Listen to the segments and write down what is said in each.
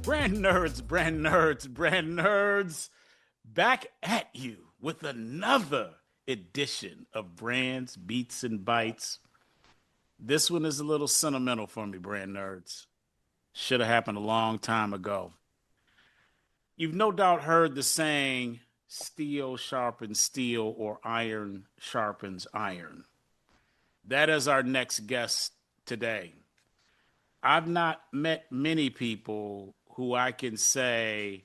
Brand nerds, brand nerds, brand nerds, back at you with another edition of Brands, Beats, and Bytes. This one is a little sentimental for me, brand nerds. Should have happened a long time ago. You've no doubt heard the saying, steel sharpens steel or iron sharpens iron. That is our next guest today. I've not met many people who I can say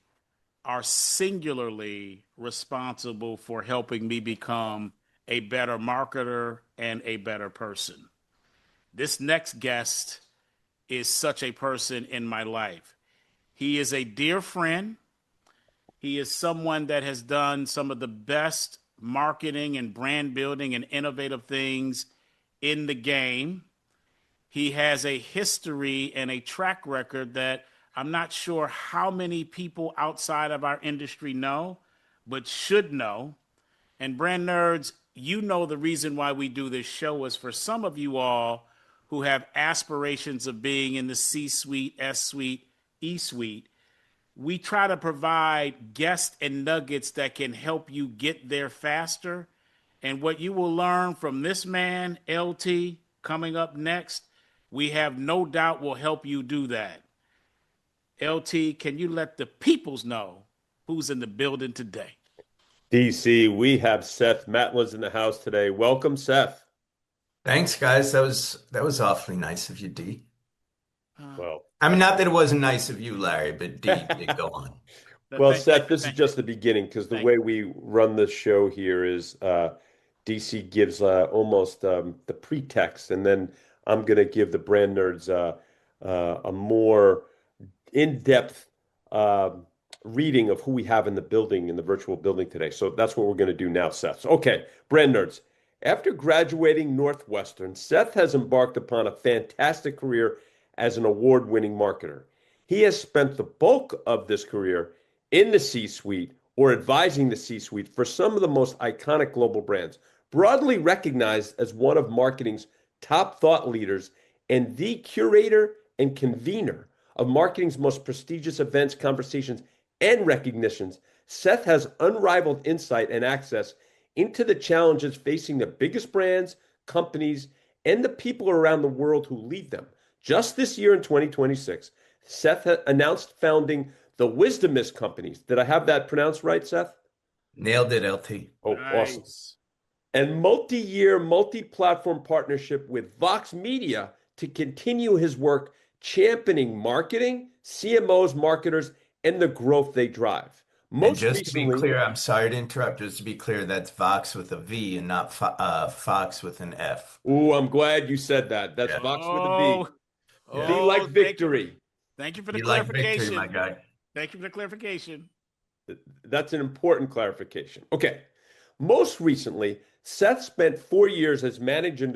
are singularly responsible for helping me become a better marketer and a better person. This next guest is such a person in my life. He is a dear friend. He is someone that has done some of the best marketing and brand building and innovative things in the game. He has a history and a track record that I'm not sure how many people outside of our industry know, but should know. And brand nerds, you know the reason why we do this show is for some of you all who have aspirations of being in the C-suite, S-suite, E-suite. We try to provide guests and nuggets that can help you get there faster. And what you will learn from this man, LT, coming up next, we have no doubt will help you do that. LT, can you let the peoples know who's in the building today? DC, we have Seth Matlins in the house today. Welcome, Seth. Thanks, guys. That was awfully nice of you, D. Well, I mean, not that it wasn't nice of you, Larry, but D, go on. well, Seth, this is just the beginning because the way we run the show here is DC gives almost the pretext, and then I'm going to give the brand nerds a more in-depth reading of who we have in the building, in the virtual building today. So that's what we're going to do now, Seth. So, okay, brand nerds. After graduating Northwestern, Seth has embarked upon a fantastic career as an award-winning marketer. He has spent the bulk of this career in the C-suite or advising the C-suite for some of the most iconic global brands, broadly recognized as one of marketing's top thought leaders and the curator and convener of marketing's most prestigious events, conversations, and recognitions. Seth has unrivaled insight and access into the challenges facing the biggest brands, companies, and the people around the world who lead them. Just this year in 2026, Seth announced founding the Wisdomist companies. Did I have that pronounced right, Seth? Nailed it, LT. Oh, nice. Awesome. And multi-year, multi-platform partnership with Vox Media to continue his work championing marketing, CMOs, marketers, and the growth they drive. Most and just recently, to be clear, I'm sorry to interrupt. Just to be clear, that's Vox with a V and not Fox with an F. Ooh, I'm glad you said that. That's Vox with a V. V like victory. Thank you for the clarification. Like victory, my guy. Thank you for the clarification. That's an important clarification. Okay. Most recently, Seth spent 4 years as managing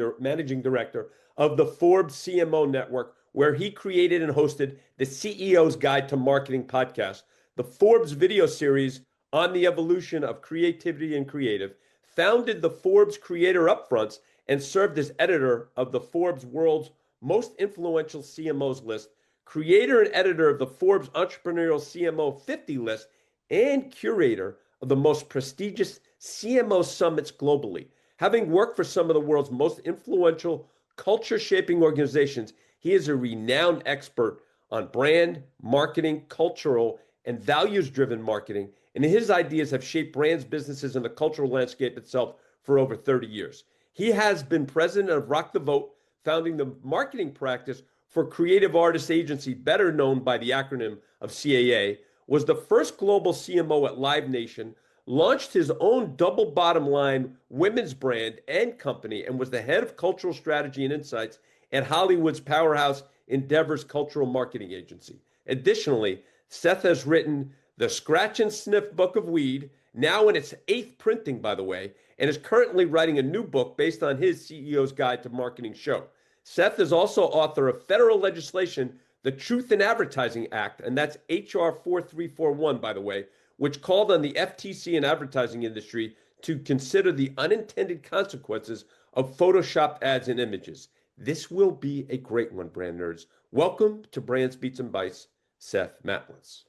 director of the Forbes CMO Network, where he created and hosted the CEO's Guide to Marketing podcast, the Forbes video series on the evolution of creativity and creative, founded the Forbes Creator Upfronts, and served as editor of the Forbes World's Most Influential CMOs list, creator and editor of the Forbes Entrepreneurial CMO 50 list, and curator of the most prestigious CMO summits globally. Having worked for some of the world's most influential culture-shaping organizations, he is a renowned expert on brand, marketing, cultural, and values-driven marketing, and his ideas have shaped brands, businesses, and the cultural landscape itself for over 30 years. He has been president of Rock the Vote, founding the marketing practice for Creative Artists Agency, better known by the acronym of CAA, was the first global CMO at Live Nation, launched his own double bottom line women's brand and company, and was the head of cultural strategy and insights at Hollywood's powerhouse Endeavor's cultural marketing agency. Additionally, Seth has written the Scratch and Sniff Book of Weed, now in its 8th printing, by the way, and is currently writing a new book based on his CEO's Guide to Marketing show. Seth is also author of federal legislation, the Truth in Advertising Act, and that's HR 4341, by the way, which called on the FTC and advertising industry to consider the unintended consequences of photoshopped ads and images. This will be a great one, brand nerds. Welcome to Brands, Beats, and Bytes, Seth Matlins.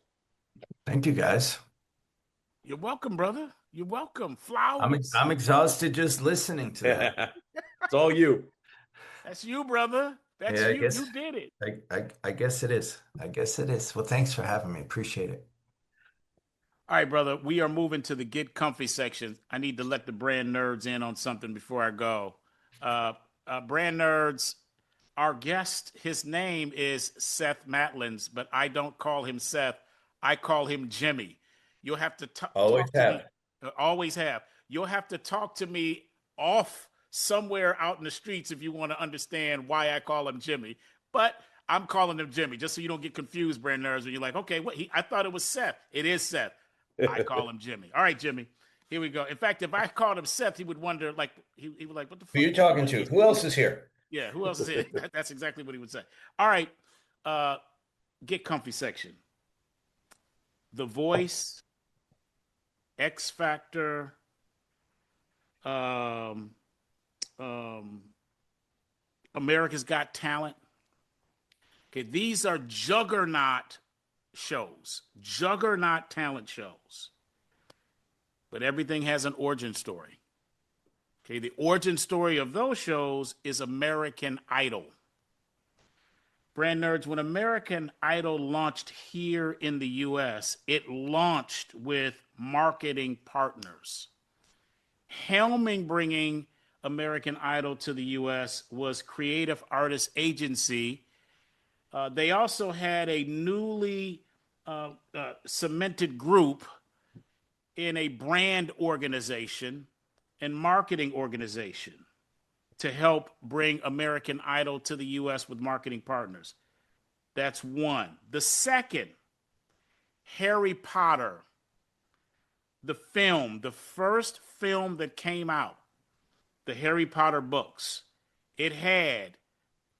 Thank you, guys. You're welcome, brother. You're welcome. I'm Flowers. I'm exhausted just listening to that. It's all you. That's you, brother. That's Yeah, I you. guess You did it. I guess it is. I guess it is. Well, thanks for having me. Appreciate it. All right, brother. We are moving to the get comfy section. I need to let the brand nerds in on something before I go. Brand nerds, our guest, his name is Seth Matlins, but I don't call him Seth. I call him Jimmy. You'll have to Always talk to me. have. Always have. You'll have to talk to me off somewhere out in the streets if you want to understand why I call him Jimmy. But I'm calling him Jimmy, just so you don't get confused, brand nerds. When you're like, okay, what? I thought it was Seth. It is Seth. I call him Jimmy. All right, Jimmy. Here we go. In fact, if I called him Seth, he would wonder, like, he would like, what the Who fuck? you talking to? Who else is here? Yeah, who else is here? That's exactly what he would say. All right, uh, get comfy section. The Voice, X Factor, um, um, America's Got Talent. Okay, these are juggernaut shows, juggernaut talent shows. But everything has an origin story. Okay, the origin story of those shows is American Idol. Brand nerds, when American Idol launched here in the US, it launched with marketing partners. Helming bringing American Idol to the US was Creative Artists Agency. They also had a newly cemented group in a brand organization and marketing organization to help bring American Idol to the US with marketing partners. That's one. The second, Harry Potter, the film, the first film that came out, the Harry Potter books, it had,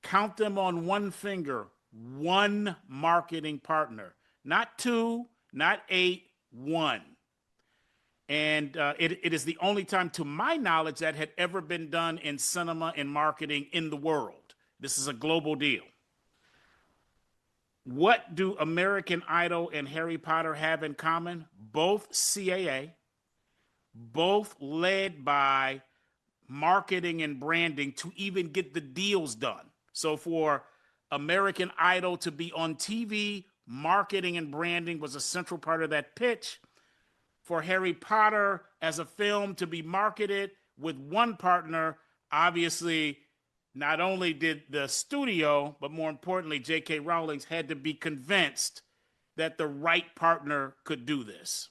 count them on one finger, one marketing partner. Not two, not eight, one. And it is the only time, to my knowledge, that had ever been done in cinema and marketing in the world. This is a global deal. What do American Idol and Harry Potter have in common? Both CAA, both led by marketing and branding to even get the deals done. So for American Idol to be on TV, marketing and branding was a central part of that pitch. For Harry Potter as a film to be marketed with one partner, obviously, not only did the studio, but more importantly, J.K. Rowling had to be convinced that the right partner could do this.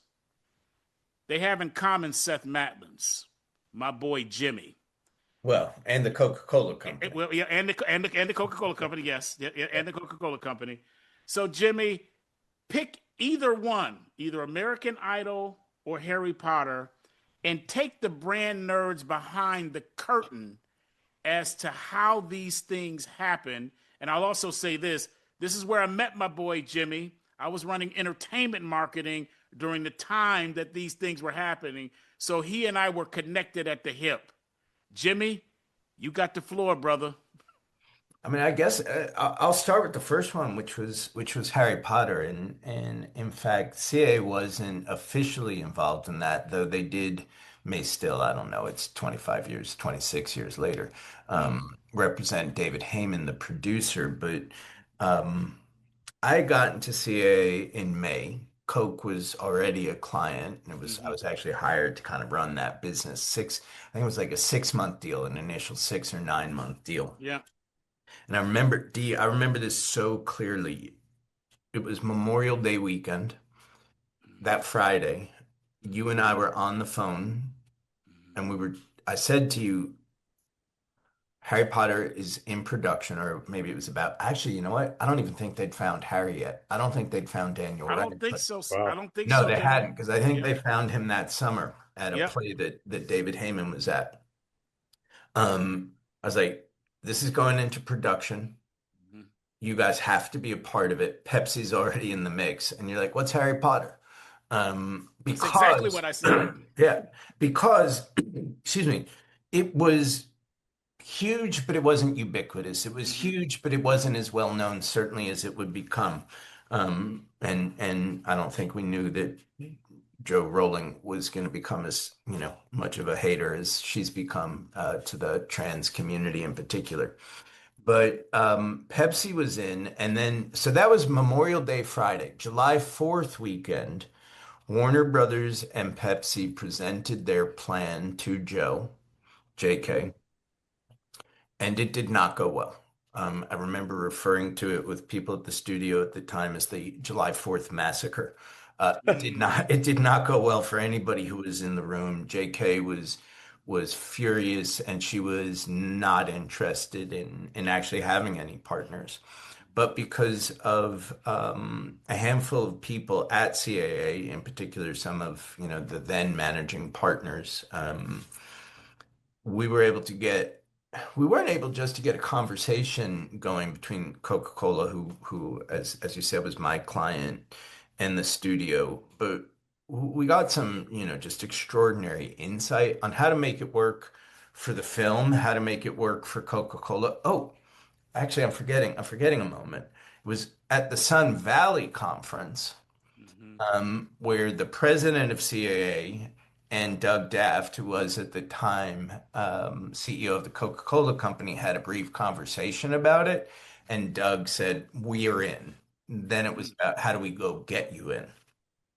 They have in common Seth Matlins, my boy Jimmy. Well, and the Coca-Cola company. Well, yeah, and the Coca-Cola company, yes, yeah, and the Coca-Cola company. So Jimmy, pick either one, either American Idol or Harry Potter, and take the brand nerds behind the curtain as to how these things happen. And I'll also say this is where I met my boy Jimmy. I was running entertainment marketing during the time that these things were happening. So he and I were connected at the hip. Jimmy, you got the floor, brother. I mean, I guess I'll start with the first one, which was Harry Potter, and in fact, CA wasn't officially involved in that, though they may still, I don't know, it's 25 years, 26 years later, represent David Heyman, the producer. But I got into CA in May. Coke was already a client, and I was actually hired to kind of run that business. I think it was like a 6 month deal, an initial 6 or 9 month deal. Yeah. And I remember this so clearly. It was Memorial Day weekend, that Friday. You and I were on the phone, and I said to you, Harry Potter is in production, or maybe it was actually, you know what? I don't even think they'd found Harry yet. I don't think they'd found Daniel I don't Radcliffe. think so. I Wow. don't think No, so, they Darryl. hadn't, because I think Yeah. they found him that summer at a Yeah. play that David Heyman was at. I was like, this is going into production. You guys have to be a part of it. Pepsi's already in the mix. And you're like, what's Harry Potter? That's exactly what I said. Yeah, because, excuse me, it was huge, but it wasn't ubiquitous. It was huge, but it wasn't as well known, certainly, as it would become. And I don't think we knew that Joe Rowling was going to become as, much of a hater as she's become to the trans community in particular. But Pepsi was in, and then so that was Memorial Day Friday, July 4th weekend. Warner Brothers and Pepsi presented their plan to Joe, JK, and it did not go well. I remember referring to it with people at the studio at the time as the July 4th massacre. It did not go well for anybody who was in the room. JK was furious, and she was not interested in actually having any partners. But because of a handful of people at CAA, in particular, some of the then managing partners, we were able to get we weren't able just to get a conversation going between Coca-Cola, who as you said was my client, and the studio, but we got some, just extraordinary insight on how to make it work for the film, how to make it work for Coca-Cola. Oh, actually, I'm forgetting a moment. It was at the Sun Valley conference, Mm-hmm. where the president of CAA and Doug Daft, who was at the time CEO of the Coca-Cola Company, had a brief conversation about it. And Doug said, "We're in." Then it was about how do we go get you in?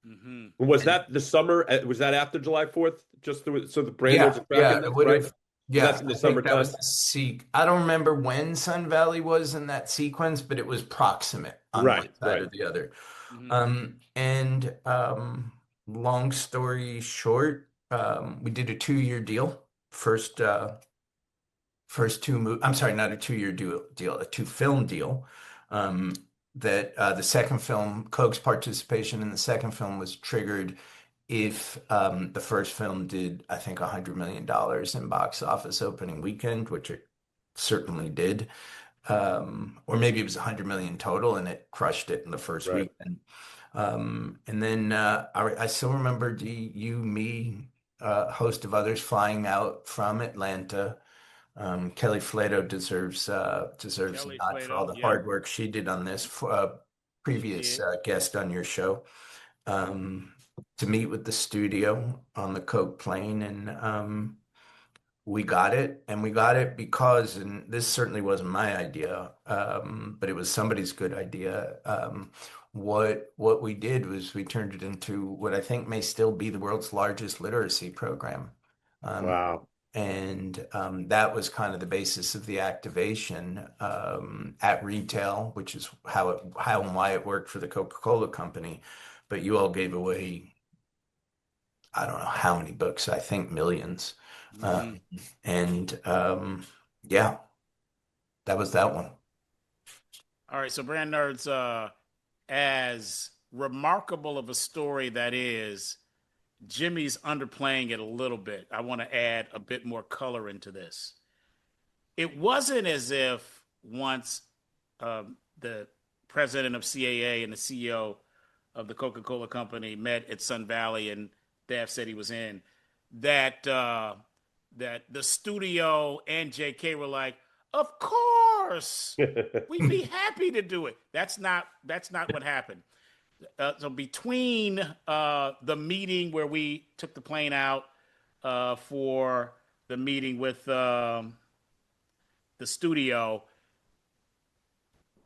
Mm-hmm. Was And that the summer? Was that after July 4th? So the brand nerds yeah, are tracking yeah, it this, would right? have. So that's Yeah, in the I think that summertime. was the I don't remember when Sun Valley was in that sequence, but it was proximate on one Right, side right. or the other. Mm-hmm. And long story short, we did a 2-year deal. First two I'm sorry, not a 2-year deal, a 2-film deal. Um, that the second film, Coke's participation in the second film was triggered if the first film did, I think, $100 million in box office opening weekend, which it certainly did. Or maybe it was 100 million total and it crushed it in the first Right. weekend. And then I still remember you, me, a host of others flying out from Atlanta. Kelly Flato deserves a Kelly nod for all Slato, the yep, hard work she did on this. she Previous did. guest on your show, to meet with the studio on the Coke plane, and we got it, and we got it because, and this certainly wasn't my idea, but it was somebody's good idea. What we did was we turned it into what I think may still be the world's largest literacy program. Um, Wow. and that was kind of the basis of the activation at retail, which is how and why it worked for the Coca-Cola Company. But you all gave away, I don't know how many books, I think millions. Uh, Mm-hmm. and yeah, that was that one. All right, so brand nerds, as remarkable of a story that is, Jimmy's underplaying it a little bit. I want to add a bit more color into this. It wasn't as if once the president of CAA and the CEO of the Coca-Cola Company met at Sun Valley and Dav said he was in, that that the studio and JK were like, "Of course, we'd be happy to do it." That's not what happened. So between the meeting where we took the plane out for the meeting with the studio,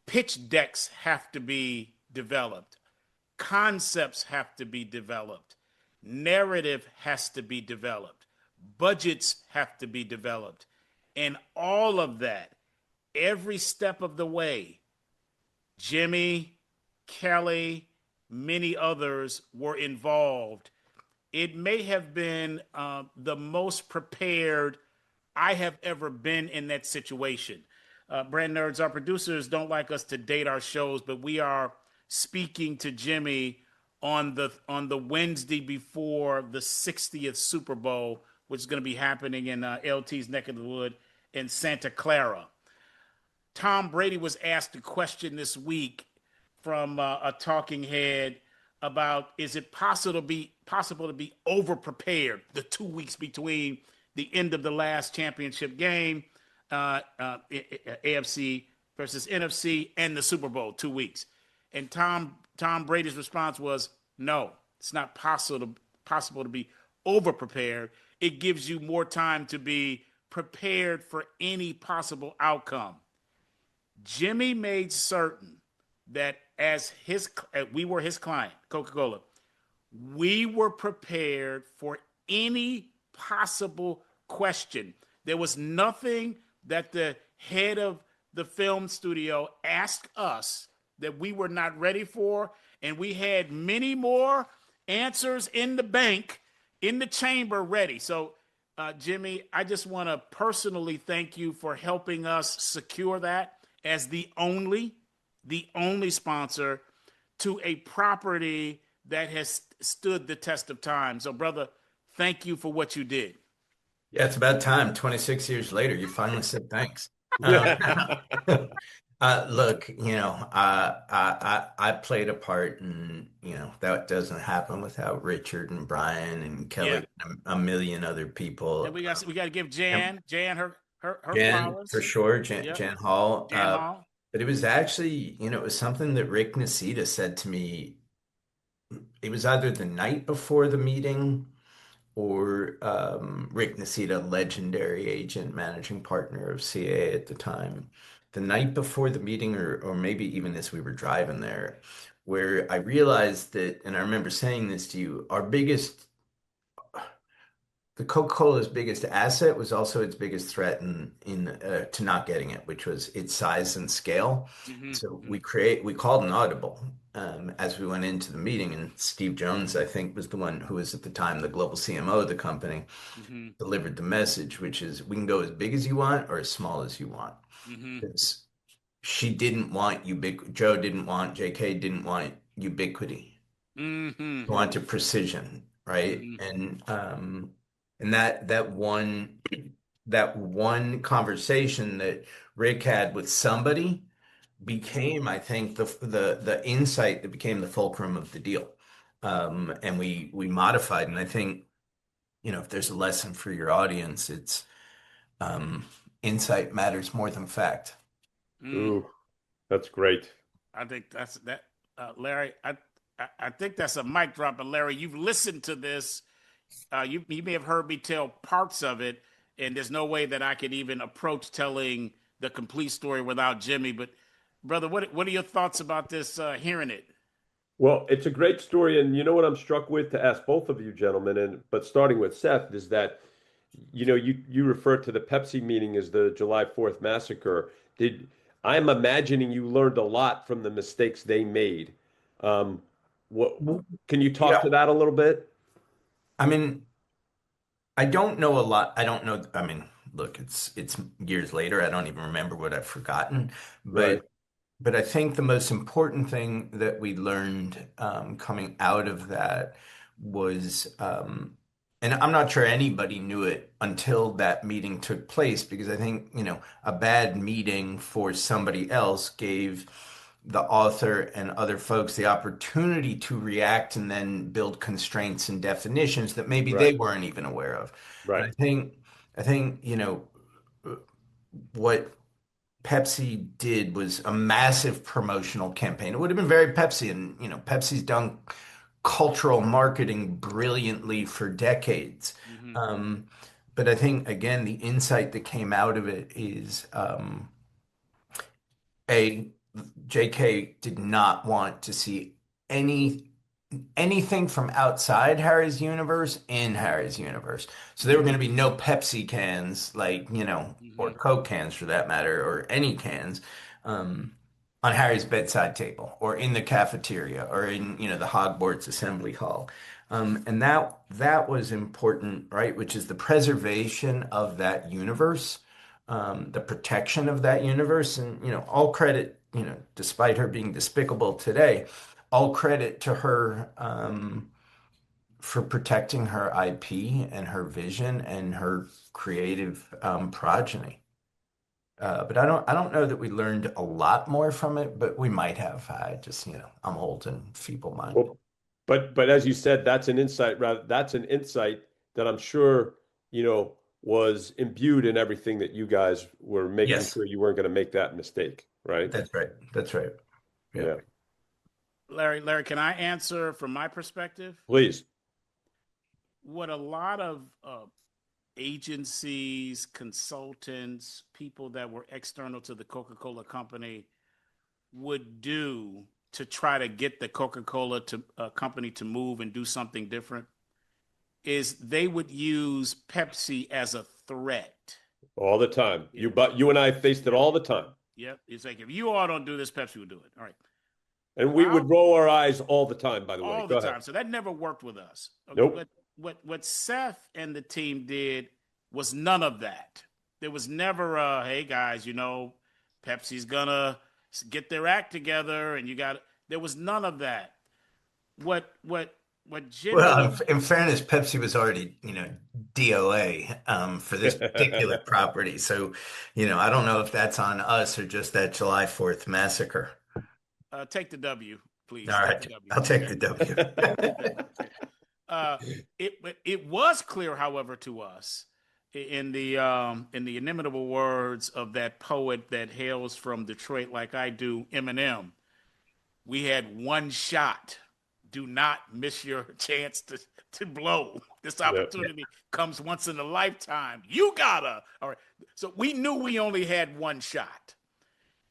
pitch decks have to be developed, concepts have to be developed, narrative has to be developed, budgets have to be developed, and all of that, every step of the way, Jimmy, Kelly, many others were involved. It may have been the most prepared I have ever been in that situation. Brand nerds, our producers don't like us to date our shows, but we are speaking to Jimmy on the Wednesday before the 60th Super Bowl, which is going to be happening in LT's neck of the wood in Santa Clara. Tom Brady was asked a question this week from a talking head about is it possible to be over prepared the 2 weeks between the end of the last championship game, AFC versus NFC, and the Super Bowl, 2 weeks. And Tom Brady's response was, "No, it's not possible to be over prepared. It gives you more time to be prepared for any possible outcome." Jimmy made certain that we were his client, Coca-Cola, we were prepared for any possible question. There was nothing that the head of the film studio asked us that we were not ready for, and we had many more answers in the bank, in the chamber ready. So, Jimmy, I just want to personally thank you for helping us secure that as the only sponsor to a property that has stood the test of time. So, brother, thank you for what you did. Yeah, it's about time. 26 years later, you finally said thanks. Um, Look, I played a part, and that doesn't happen without Richard and Brian and Yeah. Kelly and a million other And people. we got to give And Jan her Jan, for flowers. sure, Yep. Jan Hall. Jan Hall. But it was actually, it was something that Rick Nacita said to me. It was either the night before the meeting or Rick Nacita, legendary agent, managing partner of CA at the time, the night before the meeting, or maybe even as we were driving there, where I realized that, and I remember saying this to you, the Coca-Cola's biggest asset was also its biggest threat in to not getting it, which was its size and scale. Mm-hmm. So we called an audible as we went into the meeting, and Steve Jones, I think, was the one who was at the time the global CMO of the company, Mm-hmm. delivered the message, which is we can go as big as you want or as small as you want. Mm-hmm. Because she didn't want Joe didn't want, JK didn't want ubiquity. Mm-hmm. He wanted precision, right? Mm-hmm. And that one conversation that Rick had with somebody became, I think, the insight that became the fulcrum of the deal. And we modified, and I think, if there's a lesson for your audience, it's um, insight matters more than fact. Mm. Ooh, that's great. I think that's that, Larry. I think that's a mic drop. But Larry, you've listened to this. You may have heard me tell parts of it, and there's no way that I could even approach telling the complete story without Jimmy. But brother, what are your thoughts about this? Hearing it. Well, it's a great story, and you know what I'm struck with to ask both of you gentlemen, but starting with Seth, is that you refer to the Pepsi meeting as the July 4th massacre. Did I'm imagining you learned a lot from the mistakes they made. Um, what can you talk to Yeah, that a little bit? I mean, I don't know a lot. I don't know. I mean, look, it's years later. I don't even remember what I've forgotten. Right, But I think the most important thing that we learned coming out of that was, and I'm not sure anybody knew it until that meeting took place, because I think, a bad meeting for somebody else gave the author and other folks the opportunity to react and then build constraints and definitions that maybe they right, weren't even aware of. And right, I think, what Pepsi did was a massive promotional campaign. It would have been very Pepsi, and Pepsi's done cultural marketing brilliantly for decades. Mm-hmm. Um, but I think, again, the insight that came out of it is, a JK did not want to see any anything from outside Harry's universe in Harry's universe. So there were going to be no Pepsi cans, like, or Mm-hmm. Coke cans for that matter, or any cans, um, on Harry's bedside table or in the cafeteria or in, the Hogwarts assembly hall. And that was important, right? Which is the preservation of that universe, the protection of that universe. And, all credit, despite her being despicable today, all credit to her for protecting her IP and her vision and her creative progeny. But I don't know that we learned a lot more from it, but we might have. I just, I'm old and feeble-minded. well, but as you said, that's an insight that I'm sure was imbued in everything that you guys were making Yes, sure you weren't going to make that mistake, right? that's right. That's right. Yeah. Yeah. Larry, can I answer from my perspective? Please. What a lot of agencies, consultants, people that were external to the Coca-Cola company would do to try to get the Coca-Cola company to move and do something different is they would use Pepsi as a threat. All the time. Yeah. You and I faced it all the time. Yep. It's like if you all don't do this, Pepsi will do it. All right. And we would While roll our eyes all the time, by the way. all the Go ahead. time. So that never worked with us. Okay, Nope. but what Seth and the team did was none of that. There was never hey guys, Pepsi's gonna get their act together and you got there was none of that. What Well, Jimmy in fairness, Pepsi was already, DOA for this particular property. So, I don't know if that's on us or just that July 4th massacre. take the W, please. All Take the right, W. I'll take Okay. the W. Okay. Okay. Uh, it was clear, however, to us in the inimitable words of that poet that hails from Detroit, like I do, Eminem. We had one shot. Do not miss your chance to blow. This Yeah. opportunity comes once in a lifetime. You gotta. All right. So we knew we only had one shot,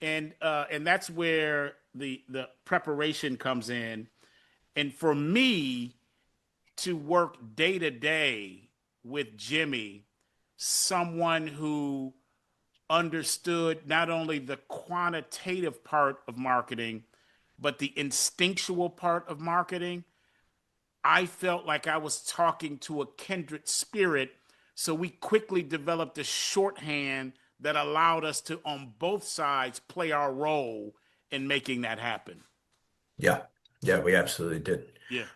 and that's where the preparation comes in. And for me to work day to day with Jimmy, someone who understood not only the quantitative part of marketing, but the instinctual part of marketing, I felt like I was talking to a kindred spirit. So we quickly developed a shorthand that allowed us to, on both sides, play our role in making that happen. Yeah, yeah, we absolutely did. Yeah.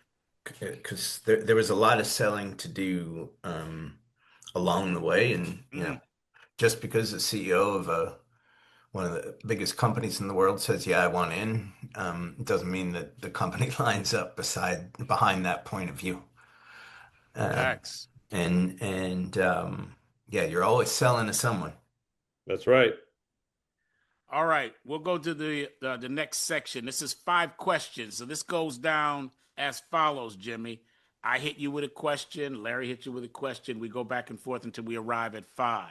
Because there was a lot of selling to do along the way. And, Mm-hmm. just because the CEO of one of the biggest companies in the world says, yeah, I want in, it doesn't mean that the company lines up behind that point of view. Um, Facts. and yeah, you're always selling to someone. That's right. All right, we'll go to the next section. This is 5 questions. So this goes down as follows, Jimmy. I hit you with a question. Larry hit you with a question. We go back and forth until we arrive at 5.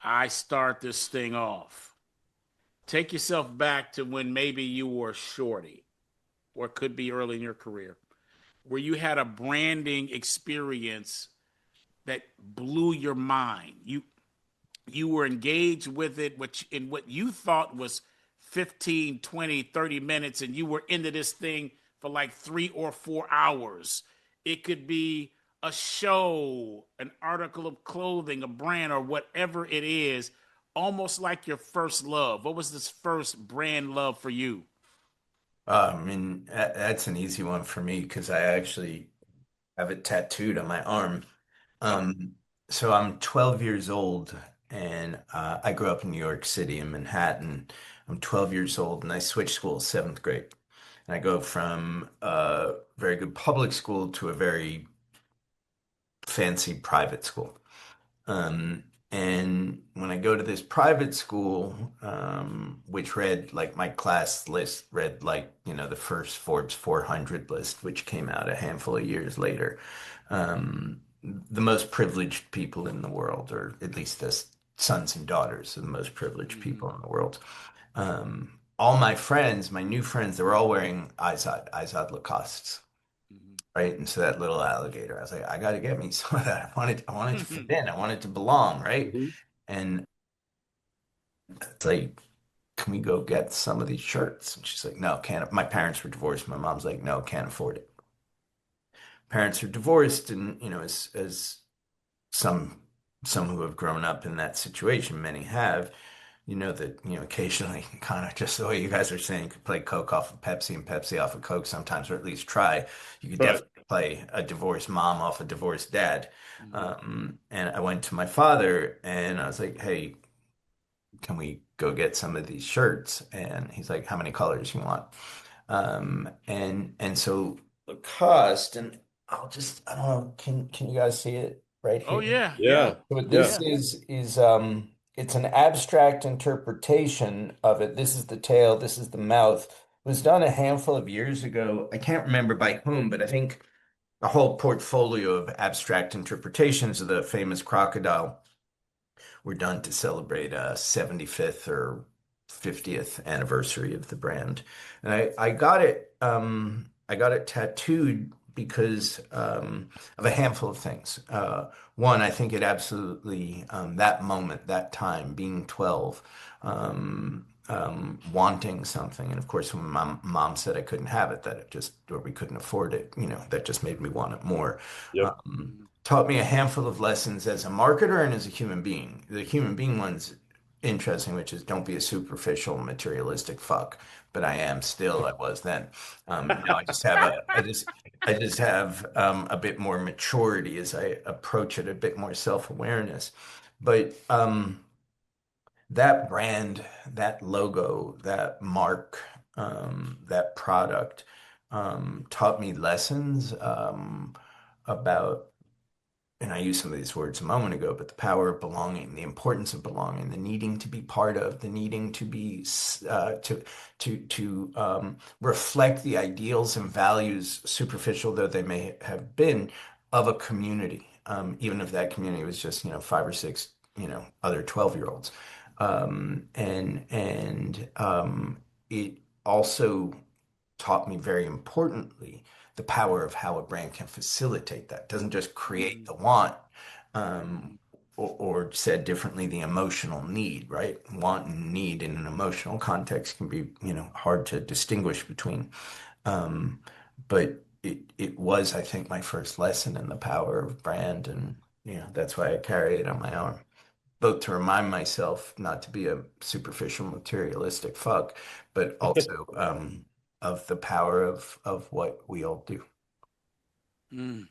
I start this thing off. Take yourself back to when maybe you were shorty, or it could be early in your career, where you had a branding experience that blew your mind. You were engaged with it, which in what you thought was 15, 20, 30 minutes, and you were into this thing for like 3 or 4 hours. It could be a show, an article of clothing, a brand, or whatever it is, almost like your first love. What was this first brand love for you? I mean, that's an easy one for me because I actually have it tattooed on my arm. Oh, Um, so I'm 12 years old and I grew up in New York City in Manhattan. I'm 12 years old and I switched schools 7th grade. And I go from a very good public school to a very fancy private school. Um, and when I go to this private school, which read like my class list read like, the first Forbes 400 list, which came out a handful of years later. The most privileged people in the world, or at least the sons and daughters of the most privileged mm-hmm, people in the world. All my friends, my new friends, they were all wearing Izod Lacoste, right? And so that little alligator, I was like, I got to get me some of that. I wanted to fit mm-hmm. in. I wanted to belong, right? Hmm. And it's like, can we go get some of these shirts? And she's like, no, can't. My parents were divorced. My mom's like, no, can't afford it. Parents are divorced, and as some some who have grown up in that situation, many have, that, occasionally kind of just the way you guys are saying, you could play Coke off of Pepsi and Pepsi off of Coke sometimes, or at least try. You could Right. definitely play a divorced mom off a divorced dad. Mm-hmm. And I went to my father and I was like, hey, can we go get some of these shirts? And he's like, how many colors you want? And so Lacoste, and I don't know, can you guys see it right Oh here? yeah, yeah, Yeah. So what Yeah. this yeah. is it's an abstract interpretation of it. This is the tail, this is the mouth, was done a handful of years ago. I can't remember by whom, but I think a whole portfolio of abstract interpretations of the famous crocodile were done to celebrate a 75th or 50th anniversary of the brand. And I got it tattooed because of a handful of things. One, I think it absolutely, that moment, that time, being 12, wanting something. And of course, when my mom said I couldn't have it, that it just, or we couldn't afford it, that just made me want it more. Yep. Taught me a handful of lessons as a marketer and as a human being. The human being one's interesting, which is don't be a superficial, materialistic fuck. But I am still, I was then. Now I just have a bit more maturity as I approach it, a bit more self-awareness. But that brand, that logo, that mark, that product taught me lessons about, and I used some of these words a moment ago, but the power of belonging, the importance of belonging, the needing to be part of, the needing to be reflect the ideals and values, superficial though they may have been, of a community, even if that community was just five or six other 12-year-olds, it also taught me very importantly the power of how a brand can facilitate that. It doesn't just create the want, um, or said differently, the emotional need, right? Want and need in an emotional context can be, hard to distinguish between. Um, but it was, I think, my first lesson in the power of brand, and that's why I carry it on my arm, both to remind myself not to be a superficial, materialistic fuck, but also of the power of what we all do. Mm.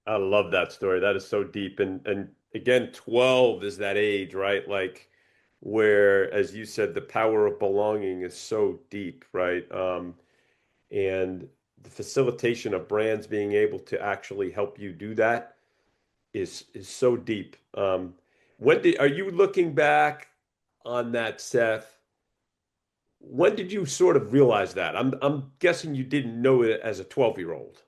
I love that story. That is so deep. And again, 12 is that age, right? Like where, as you said, the power of belonging is so deep, right? And the facilitation of brands being able to actually help you do that is so deep. Are you looking back on that, Seth? When did you sort of realize that? I'm guessing you didn't know it as a 12-year-old.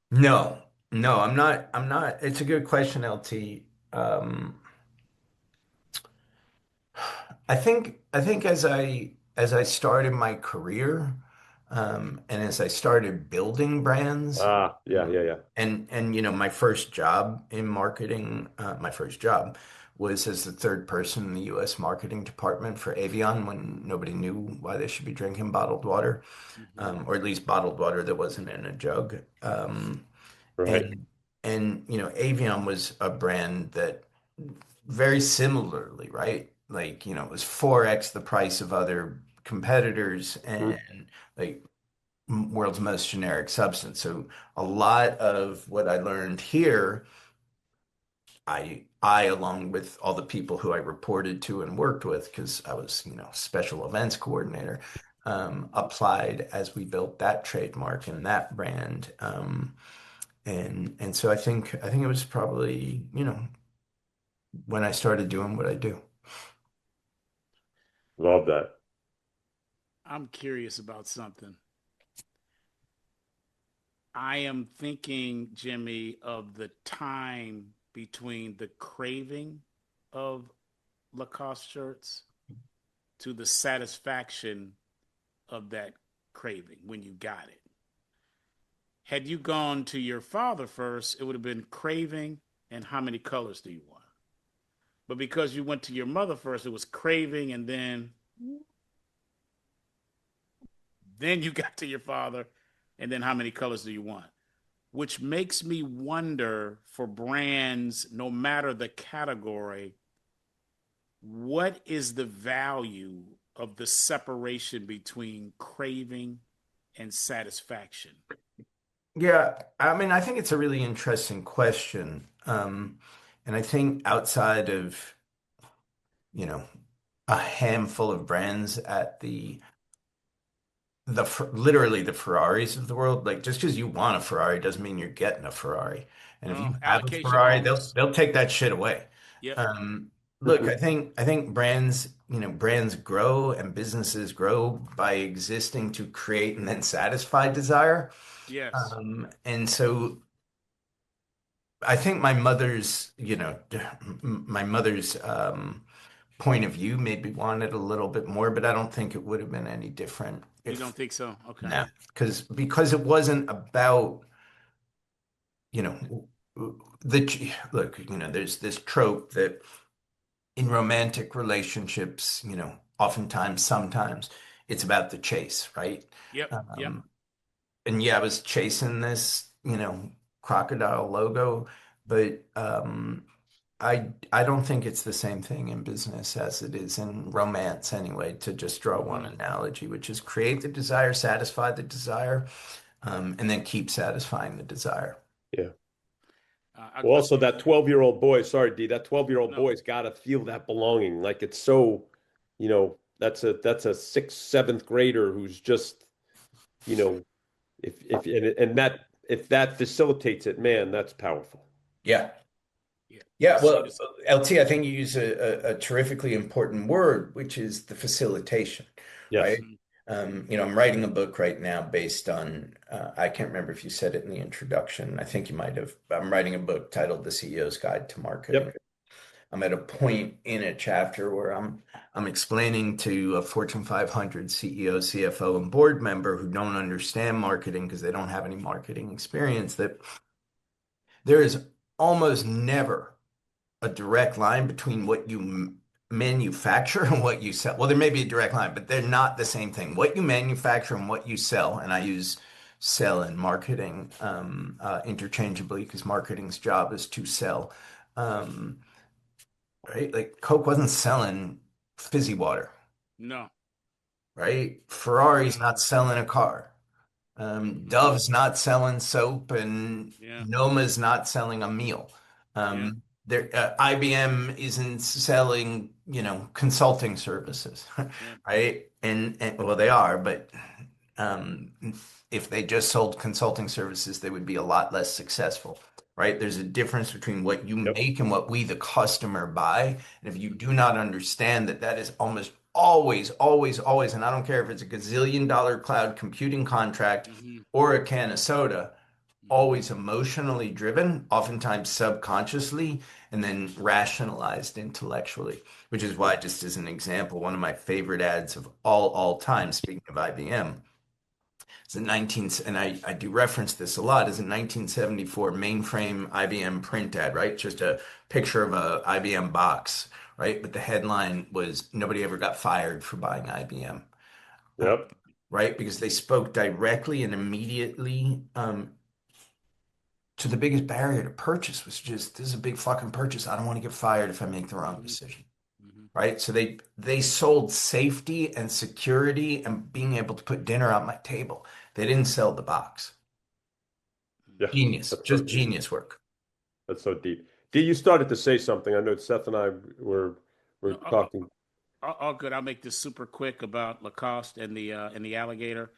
No, no, I'm not. It's a good question, LT. Um, I think as I started my career, and as I started building brands, Ah, yeah, yeah, yeah. and my first job in marketing, my first job was as the third person in the U.S. marketing department for Avion when nobody knew why they should be drinking bottled water, Hmm. or at least bottled water that wasn't in a jug. Right. And Avion was a brand that very similarly, right? Like, it was 4x the price of other competitors and Mhm. like world's most generic substance. So a lot of what I learned here, I along with all the people who I reported to and worked with, because I was, special events coordinator, applied as we built that trademark and that brand. And so I think it was probably, when I started doing what I do. Love that. I'm curious about something. I am thinking, Jimmy, of the time between the craving of Lacoste shirts to the satisfaction of that craving when you got it. Had you gone to your father first, it would have been craving and how many colors do you want? But because you went to your mother first, it was craving and then you got to your father and then how many colors do you want? Which makes me wonder for brands, no matter the category, what is the value of the separation between craving and satisfaction? Yeah, I mean, I think it's a really interesting question. And I think outside of, you know, a handful of brands at literally the Ferraris of the world, like just because you want a Ferrari doesn't mean you're getting a Ferrari. And if you have a Allocation Ferrari, they'll almost. they'll take that shit away. Yep. Um, Look, I think brands brands grow and businesses grow by existing to create and then satisfy desire. Yes. And so I think my mother's point of view maybe wanted a little bit more, but I don't think it would have been any different You if don't think so? Okay. no, because it wasn't about, you know, look, there's this trope that in romantic relationships, oftentimes, sometimes it's about the chase, right? Yep. Yep. Um, and yeah, I was chasing this, crocodile logo, but I don't think it's the same thing in business as it is in romance anyway, to just draw one Hmm. analogy, which is create the desire, satisfy the desire, and then keep satisfying the desire. Yeah. Well, I also think that 12-year-old boy, sorry, D, that 12-year-old no. boy's got to feel that belonging. Like it's so, that's a sixth, seventh grader who's just, you know, if and that if that facilitates it, man, that's powerful. Yeah. Yeah. I Yeah, see well, this. LT, I think you use a terrifically important word, which is the facilitation, right? Yes. Mhm. I'm writing a book right now based on, I can't remember if you said it in the introduction. I think you might have. I'm writing a book titled The CEO's Guide to Marketing. Yep. I'm at a point in a chapter where I'm explaining to a Fortune 500 CEO, CFO, and board member who don't understand marketing because they don't have any marketing experience that there is almost never a direct line between what you manufacture and what you sell. Well, there may be a direct line, but they're not the same thing. What you manufacture and what you sell, and I use sell and marketing interchangeably because marketing's job is to sell. Um, right? Like Coke wasn't selling fizzy water, No. right? Ferrari's not No. selling a car. Hmm. Dove's not selling soap, and Yeah. Noma's not selling a meal. Yeah. IBM isn't selling, consulting services, Yeah. right? And well, they are, but um, if they just sold consulting services, they would be a lot less successful, right? There's a difference between what you Yep. make and what we, the customer, buy. And if you do Hmm. not understand that that is almost always, always, always, and I don't care if it's a gazillion-dollar cloud computing contract Hmm. or a can of soda, Hmm. always emotionally driven, oftentimes subconsciously, and then rationalized intellectually, which is why, just as an example, one of my favorite ads of all time, speaking of IBM, is in 19, and I do reference this a lot, is a 1974 mainframe IBM print ad, right? Just a picture of a IBM box, right? But the headline was nobody ever got fired for buying IBM. Yep. Right? Because they spoke directly and immediately to the biggest barrier to purchase, was just this is a big fucking purchase. I don't want to get fired if I make the wrong Hmm. decision. Hmm. Right. So they sold safety and security and being able to put dinner on my table. They didn't sell the box. Yeah. Genius, That's so just deep. genius work. That's so deep. D, you started to say something. I know Seth and I were No. talking. All good. I'll make this super quick about Lacoste and the alligator.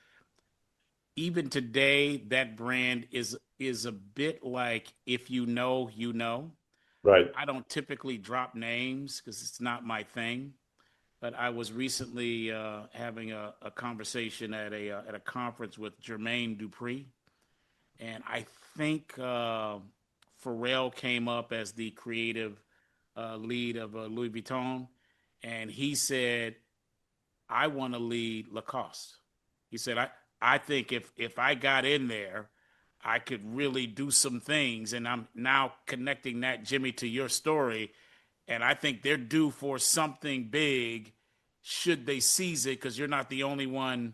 Even today, that brand is a bit like if you know, you know. Right. I don't typically drop names because it's not my thing. But I was recently having a conversation at a conference with Jermaine Dupree, and I think Pharrell came up as the creative lead of Louis Vuitton, and he said, "I want to lead Lacoste." He said, "I think if I got in there, I could really do some things." And I'm now connecting that, Jimmy, to your story, and I think they're due for something big should they seize it, because you're not the only one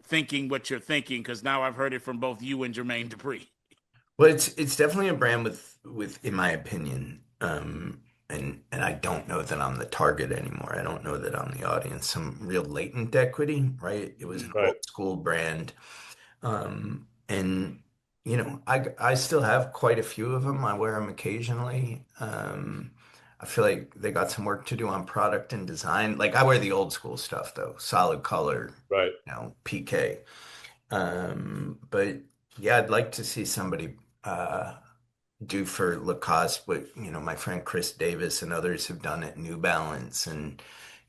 thinking what you're thinking, because now I've heard it from both you and Jermaine Dupri. Well, it's definitely a brand with, in my opinion, and I don't know that I'm the target anymore. I don't know that I'm the audience. Some real latent equity, right? It was Mm-hmm. an Right. old school brand. And I still have quite a few of them. I wear them occasionally. I feel like they got some work to do on product and design. Like I wear the old school stuff though, solid color, Right. PK. But yeah, I'd like to see somebody do for Lacoste what my friend Chris Davis and others have done at New Balance, and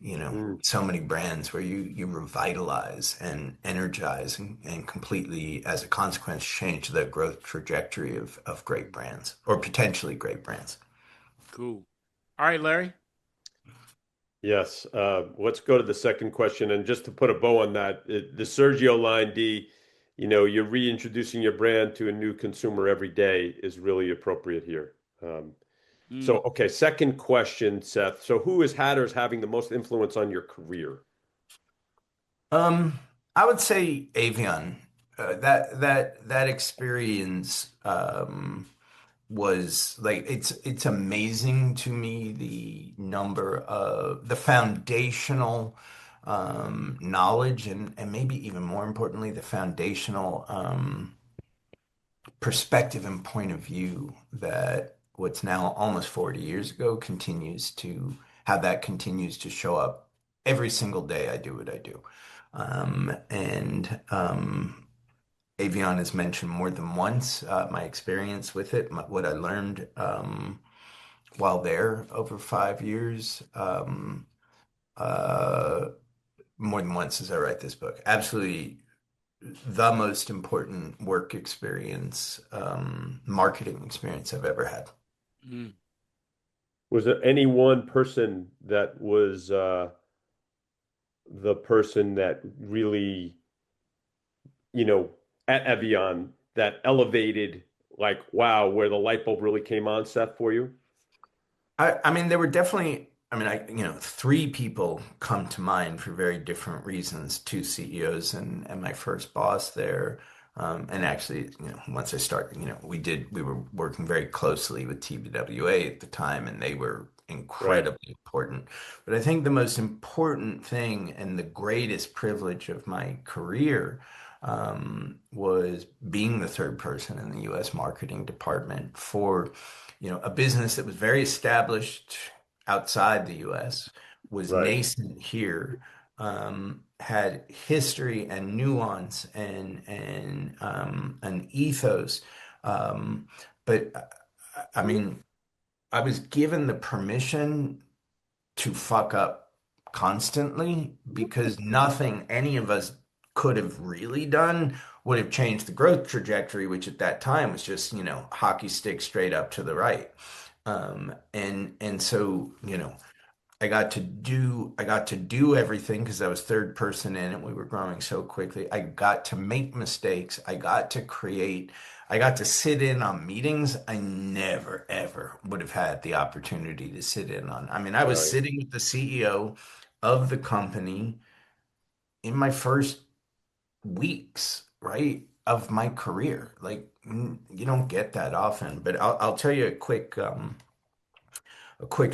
Mm. so many brands where you revitalize and energize and completely, as a consequence, change the growth trajectory of great brands or potentially great brands. Cool. All right, Larry. Yes. Let's go to the second question. And just to put a bow on that, the Sergio line, D, you're reintroducing your brand to a new consumer every day is really appropriate here. Um, Mm. okay, second question, Seth. So who is Hatters having the most influence on your career? Um, I would say Avion. That experience was like it's amazing to me the number of the foundational knowledge and maybe even more importantly the foundational perspective and point of view that what's now almost 40 years ago continues to how that continues to show up every single day I do what I do. And Avion is mentioned more than once. My experience with it, what I learned while there over 5 years, uh, more than once as I write this book. Absolutely the most important work experience, marketing experience I've ever had. Mm. Was there any one person that was the person that really, you know, at Evian that elevated, like, wow, where the light bulb really came on, Seth, for you? I mean, there were definitely, three people come to mind for very different reasons. Two CEOs and my first boss there. And actually, once I started, we were working very closely with TBWA at the time, and they were Right. incredibly important. But I think the most important thing and the greatest privilege of my career was being the third person in the US marketing department for a business that was very established outside the US, was Right. nascent here, had history and nuance and an ethos. But I mean, I was given the permission to fuck up constantly because nothing any of us could have really done would have changed the growth trajectory, which at that time was just, hockey stick straight up to the right. And so, I got to do everything because I was third person in it. We were growing so quickly. I got to make mistakes. I got to create. I got to sit in on meetings I never ever would have had the opportunity to sit in on. I mean, I was Right. sitting with the CEO of the company in my first weeks, right, of my career. Like you don't get that often. But I'll tell you a quick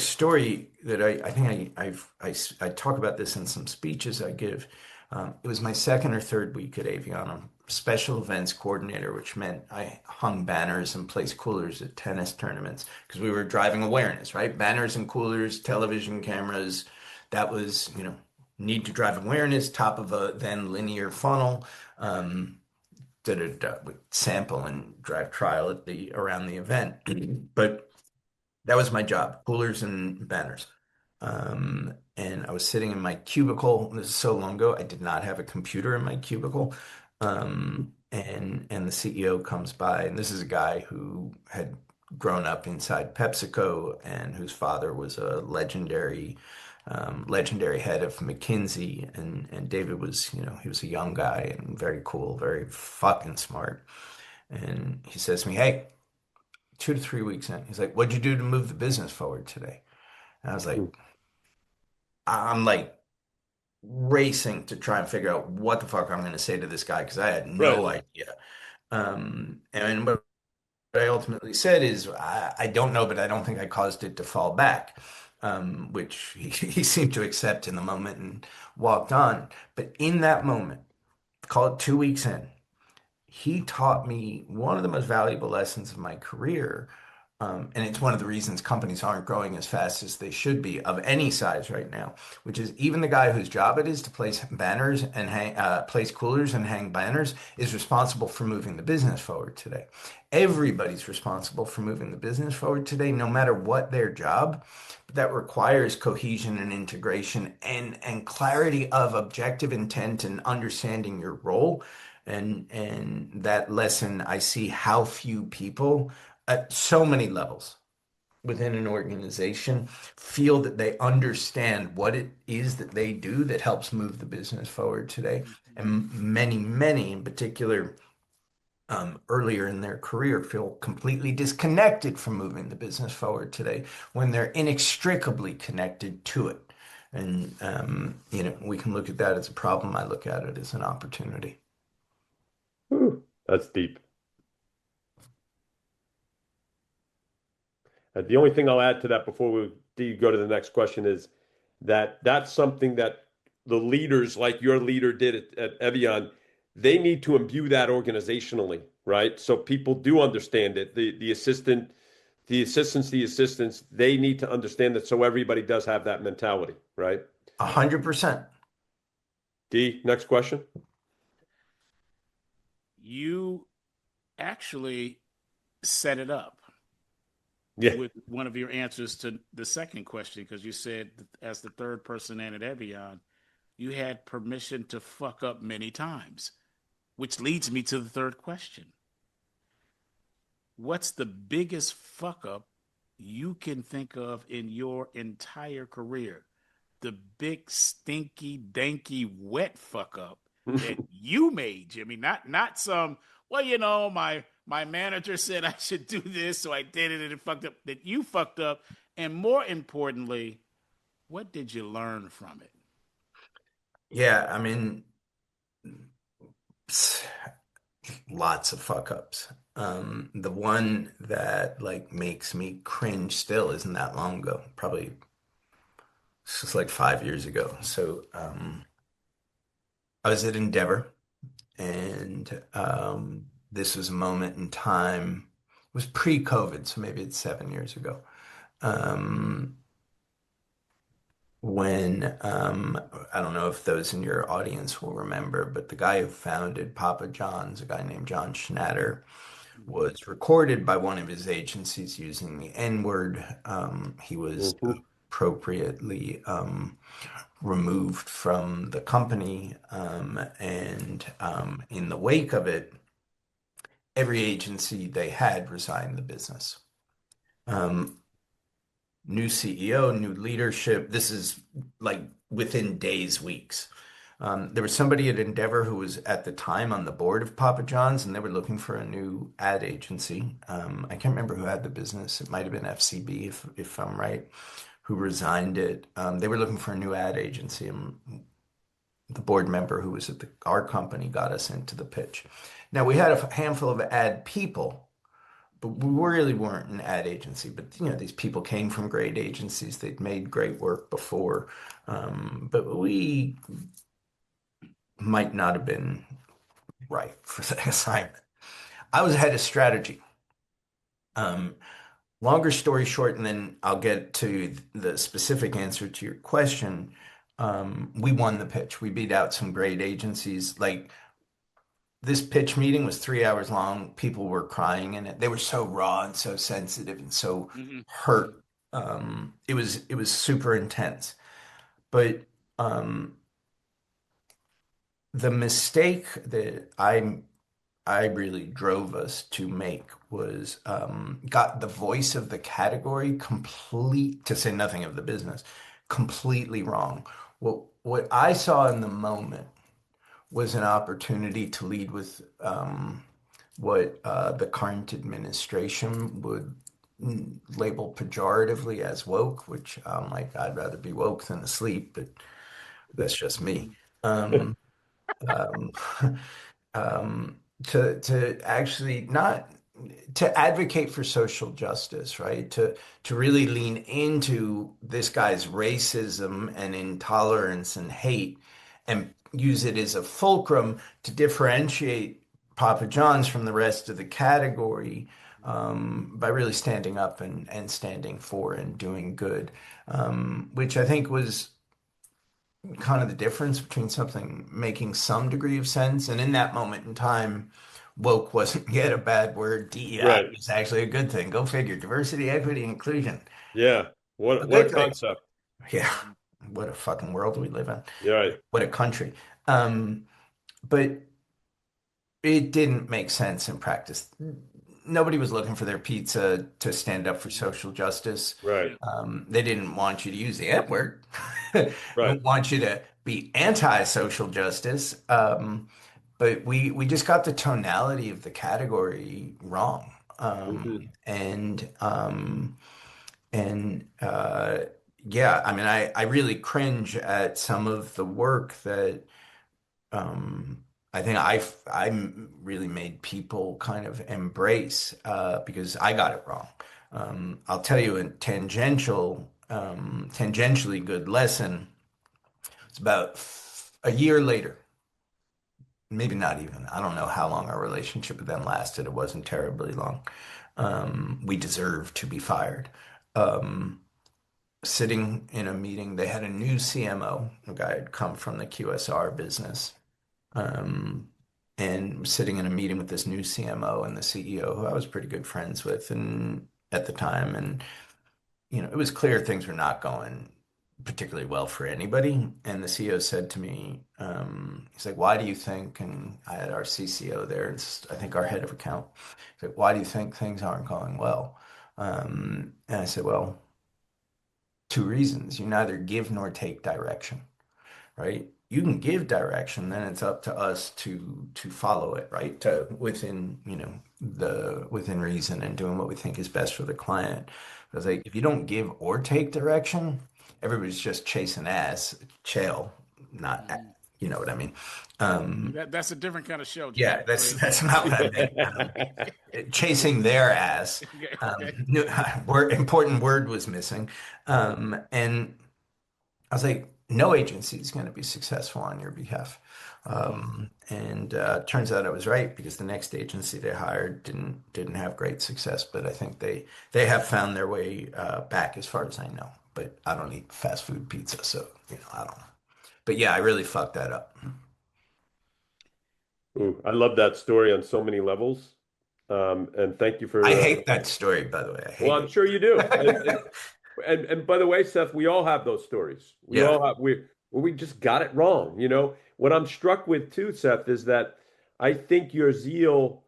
story that I think I talk about this in some speeches I give. It was my second or third week at Avion. I'm special events coordinator, which meant I hung banners and placed coolers at tennis tournaments because we were driving awareness, right? Banners and coolers, television cameras. That was, need to drive awareness, top of a then linear funnel. Did it with sample and drive trial at the around the event. But that was my job, coolers and banners. And I was sitting in my cubicle. This is so long ago. I did not have a computer in my cubicle. And the CEO comes by, and this is a guy who had grown up inside PepsiCo and whose father was a legendary head of McKinsey. And David was, he was a young guy and very cool, very fucking smart. And he says to me, "Hey, 2 to 3 weeks in." He's like, "What'd you do to move the business forward today?" And I was Mm. like, I'm like racing to try and figure out what the fuck I'm going to say to this guy because I had Right. no idea. And what I ultimately said is, I don't know, but I don't think I caused it to fall back, which he seemed to accept in the moment and walked on. But in that moment, call it 2 weeks in, he taught me one of the most valuable lessons of my career, And it's one of the reasons companies aren't growing as fast as they should be of any size right now, which is even the guy whose job it is to place banners and place coolers and hang banners is responsible for moving the business forward today. Everybody's responsible for moving the business forward today, no matter what their job. But that requires cohesion and integration and clarity of objective intent and understanding your role. And that lesson, I see how few people at so many levels within an organization feel that they understand what it is that they do that helps move the business forward today. And many in particular, earlier in their career feel completely disconnected from moving the business forward today when they're inextricably connected to it. And, we can look at that as a problem. I look at it as an opportunity. Whew, that's deep. The only thing I'll add to that before we go to the next question is that that's something that the leaders, like your leader did at Evian, they need to imbue that organizationally, right? So people do understand it. The assistants, they need to understand that so everybody does have that mentality, right? 100%. D, next question. You actually set it up Yeah. with one of your answers to the second question because you said, as the third person in at Evian, you had permission to fuck up many times, which leads me to the third question. What's the biggest fuck up you can think of in your entire career? The big stinky danky wet fuck up that you made, Jimmy. Not some, well, my manager said I should do this, so I did it and it fucked up. That you fucked up. And more importantly, what did you learn from it? Yeah, I mean, lots of fuck ups. The one that like makes me cringe still isn't that long ago. Probably it's just like 5 years ago. So I was at Endeavor, and this was a moment in time. It was pre-COVID, so maybe it's 7 years ago. Um, when I don't know if those in your audience will remember, but the guy who founded Papa John's, a guy named John Schnatter, was recorded by one of his agencies using the N-word. He was Mhm. appropriately removed from the company, and in the wake of it, every agency they had resigned the business. Um, New CEO, new leadership. This is like within days, weeks. There was somebody at Endeavor who was at the time on the board of Papa John's, and they were looking for a new ad agency. I can't remember who had the business. It might have been FCB, if I'm right, who resigned it. They were looking for a new ad agency, and the board member who was at our company got us into the pitch. Now we had a handful of ad people, but we really weren't an ad agency. But these people came from great agencies. They'd made great work before, but we might not have been right for the assignment. I was head of strategy. Um, Longer story short, and then I'll get to the specific answer to your question. We won the pitch. We beat out some great agencies. Like this pitch meeting was 3 hours long. People were crying in it. They were so raw and so sensitive and so Mm-hmm. hurt. It was super intense. But the mistake that I really drove us to make was got the voice of the category complete, to say nothing of the business, completely wrong. What I saw in the moment was an opportunity to lead with what the current administration would label pejoratively as woke, which I'm like, I'd rather be woke than asleep, but that's just me. Um, um, um, to actually not to advocate for social justice, right? To really lean into this guy's racism and intolerance and hate and use it as a fulcrum to differentiate Papa John's from the rest of the category. by really standing up and standing for and doing good, which I think was kind of the difference between something making some degree of sense. And in that moment in time, woke wasn't yet a bad word. DEI Right. was actually a good thing. Go figure. Diversity, equity, inclusion. Yeah. A What a good thing. concept. Yeah. What a fucking world we live in. Yeah. Right. What a country. Um, but it didn't make sense in practice. Nobody was looking for their pizza to stand up for social justice. Right. Yeah. They didn't want you to use the N word. They Right. want you to be anti-social justice. But we just got the tonality of the category wrong. Hmm. And yeah, I mean, I really cringe at some of the work that I think I really made people kind of embrace because I got it wrong. I'll tell you a tangentially good lesson. It's about a year later, maybe not even. I don't know how long our relationship with them lasted. It wasn't terribly long. We deserved to be fired. Um, Sitting in a meeting, they had a new CMO, a guy had come from the QSR business. Um, and sitting in a meeting with this new CMO and the CEO, who I was pretty good friends with, and at the time, and it was clear things were not going particularly well for anybody. And the CEO said to me, he's like, "Why do you think?" And I had our CCO there, and I think our head of account. He's like, "Why do you think things aren't going well?" And I said, "Well, two reasons. You neither give nor take direction." Right? You can give direction, then it's up to us to follow it, right? To within, the within reason and doing what we think is best for the client. Because like if you don't give or take direction, everybody's just chasing ass, chail, not Mhm. you know what I mean? Um, That's a different kind of show, yeah, Jay. Go that's ahead. that's not what I meant. Chasing their ass. Okay, okay. Important word was missing. And I was like, no agency is going to be successful on your behalf. And turns out I was right because the next agency they hired didn't have great success, but I think they have found their way back as far as I know. But I don't eat fast food pizza, so I don't know. But yeah, I really fucked that up. Ooh, I love that story on so many levels. And thank you I for hate that story, by the way. I well, hate I'm sure you do. it. And by the way, Seth, we all have those stories. We Yeah. all have we just got it wrong. What I'm struck with too, Seth, is that I think your zeal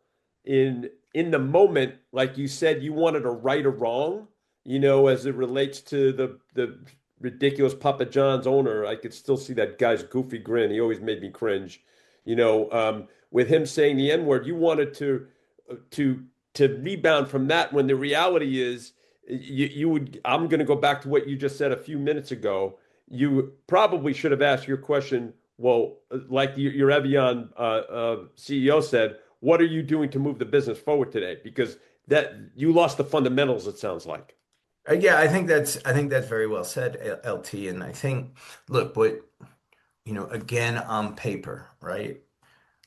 in the moment, like you said, you wanted to right a wrong, as it relates to the ridiculous Papa John's owner. I could still see that guy's goofy grin. He always made me cringe. With him saying the N-word, you wanted to to rebound from that when the reality is you would I'm going to go back to what you just said a few minutes ago. You probably should have asked your question, well, like your Evian CEO said, what are you doing to move the business forward today? Because that you lost the fundamentals, it sounds like. Yeah, I think that's very well said, LT. And I think, look, what again on paper, right?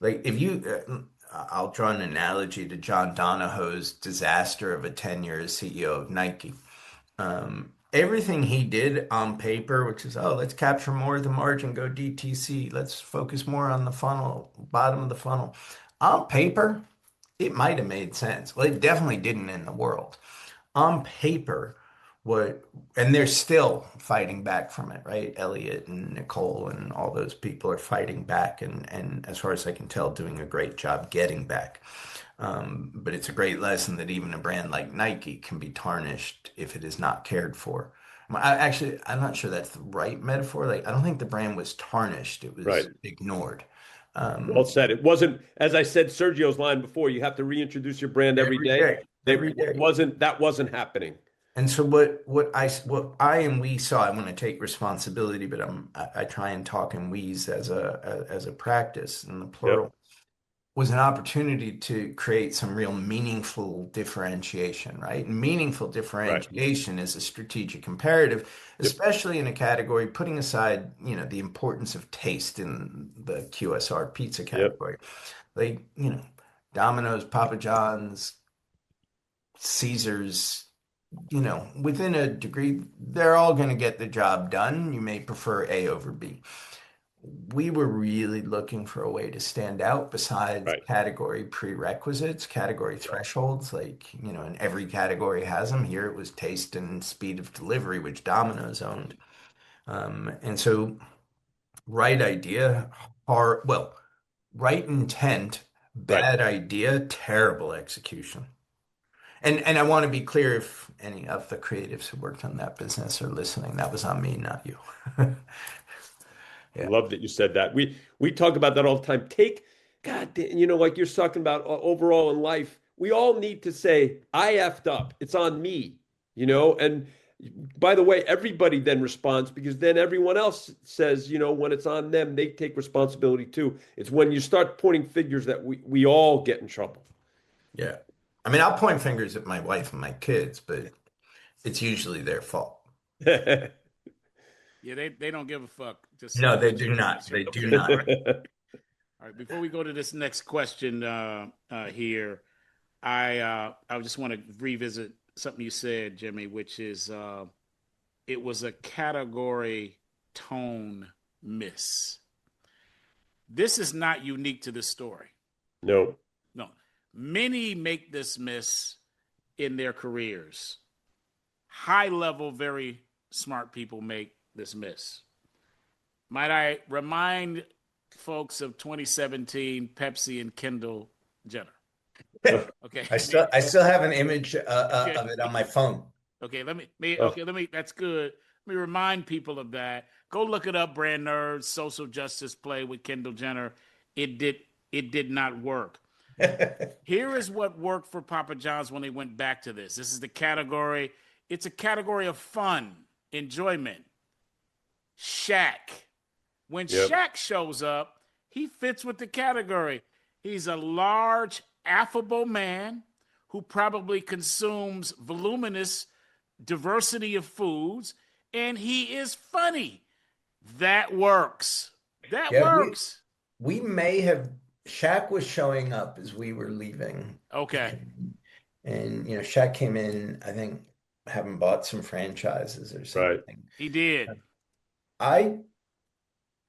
Like if I'll draw an analogy to John Donahoe's disaster of a 10 year as CEO of Nike. Everything he did on paper, which is, oh, let's capture more of the margin, go DTC, let's focus more on the funnel, bottom of the funnel. On paper, it might have made sense. Well, it definitely didn't in the world. On paper, what, and they're still fighting back from it, right? Elliot and Nicole and all those people are fighting back, and as far as I can tell, doing a great job getting back. But it's a great lesson that even a brand like Nike can be tarnished if it is not cared for. I'm not sure that's the right metaphor. Like, I don't think the brand was tarnished; it was Right. ignored. Well Um, said. It wasn't, as I said, Sergio's line before, you have to reintroduce your brand every every day. day, every day. That wasn't happening. And so what I and we saw, I want to take responsibility, but I try and talk in we's as a practice in the Yep. plural, was an opportunity to create some real meaningful differentiation, right? And meaningful Right. differentiation is a strategic imperative, Yep. especially in a category, putting aside, the importance of taste in the QSR pizza Yep. category. Like, Domino's, Papa John's, Caesars, within a degree, they're all going to get the job done. You may prefer A over B. We were really looking for a way to stand out besides Right. category prerequisites, category thresholds, like, and every category has them. Here it was taste and speed of delivery, which Domino's owned. And so right idea, well, right intent, Right. bad idea, terrible execution. And I want to be clear if any of the creatives who worked on that business are listening, that was on me, not you. Yeah. Love that you said that. We talk about that all the time. God, like you're talking about overall in life, we all need to say, I effed up. It's on me, And by the way, everybody then responds because then everyone else says, when it's on them, they take responsibility too. It's when you start pointing fingers that we all get in trouble. Yeah. I mean, I'll point fingers at my wife and my kids, but it's usually their fault. Yeah, they don't give a fuck. Just No, they put do your not. They do okay. not. All right, before we go to this next question here, I just want to revisit something you said, Jimmy, which is it was a category tone miss. This is not unique to this story. No. No, many make this miss in their careers. High level, very smart people make this miss. Might I remind folks of 2017 Pepsi and Kendall Jenner? Okay. I still have an image Okay. of it on my phone. Okay. Oh, That's good. Let me remind people of that. Go look it up, Brand Nerds, social justice play with Kendall Jenner. It did, it did not work. Here is what worked for Papa John's when they went back to this. This is the category. It's a category of fun, enjoyment. Shaq. When yep. Shaq shows up, he fits with the category. He's a large, affable man who probably consumes voluminous diversity of foods, and he is funny. That works. That Yeah, works. we may have Shaq was showing up as we were leaving. Okay. And Shaq came in, I think, having bought some franchises or Right. something. He did. I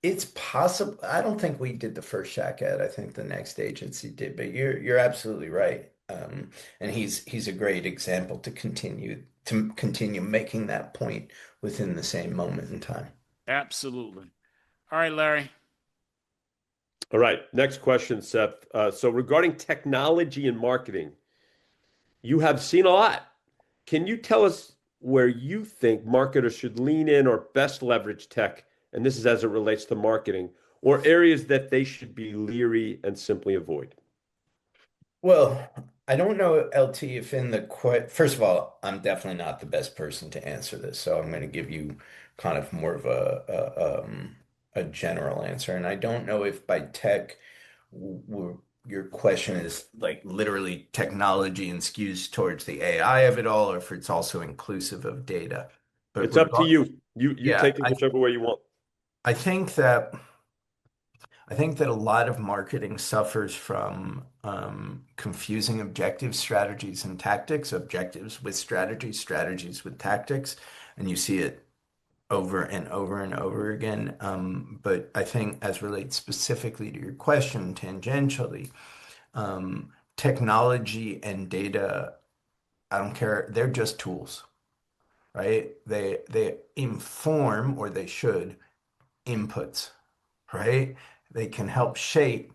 It's possible. I don't think we did the first Shaq ad. I think the next agency did, but you're absolutely right. And he's a great example to continue making that point within the same moment in time. Absolutely. All right, Larry. All right. Next question, Seth. So regarding technology and marketing, you have seen a lot. Can you tell us where you think marketers should lean in or best leverage tech? And this is as it relates to marketing, or areas that they should be leery and simply avoid. Well, I don't know, LT, if in the first of all, I'm definitely not the best person to answer this, so I'm going to give you kind of more of a general answer. And I don't know if by tech, your question is like literally technology and skews towards the AI of it all, or if it's also inclusive of data. But It's up to you. You yeah, take it whichever way you want. I think that I think that a lot of marketing suffers from confusing objectives, strategies, and tactics, objectives with strategies, strategies with tactics, and you see it over and over and over again. But I think, as relates specifically to your question, tangentially, technology and data, I don't care, they're just tools, right? They inform, or they should, inputs, right? They can help shape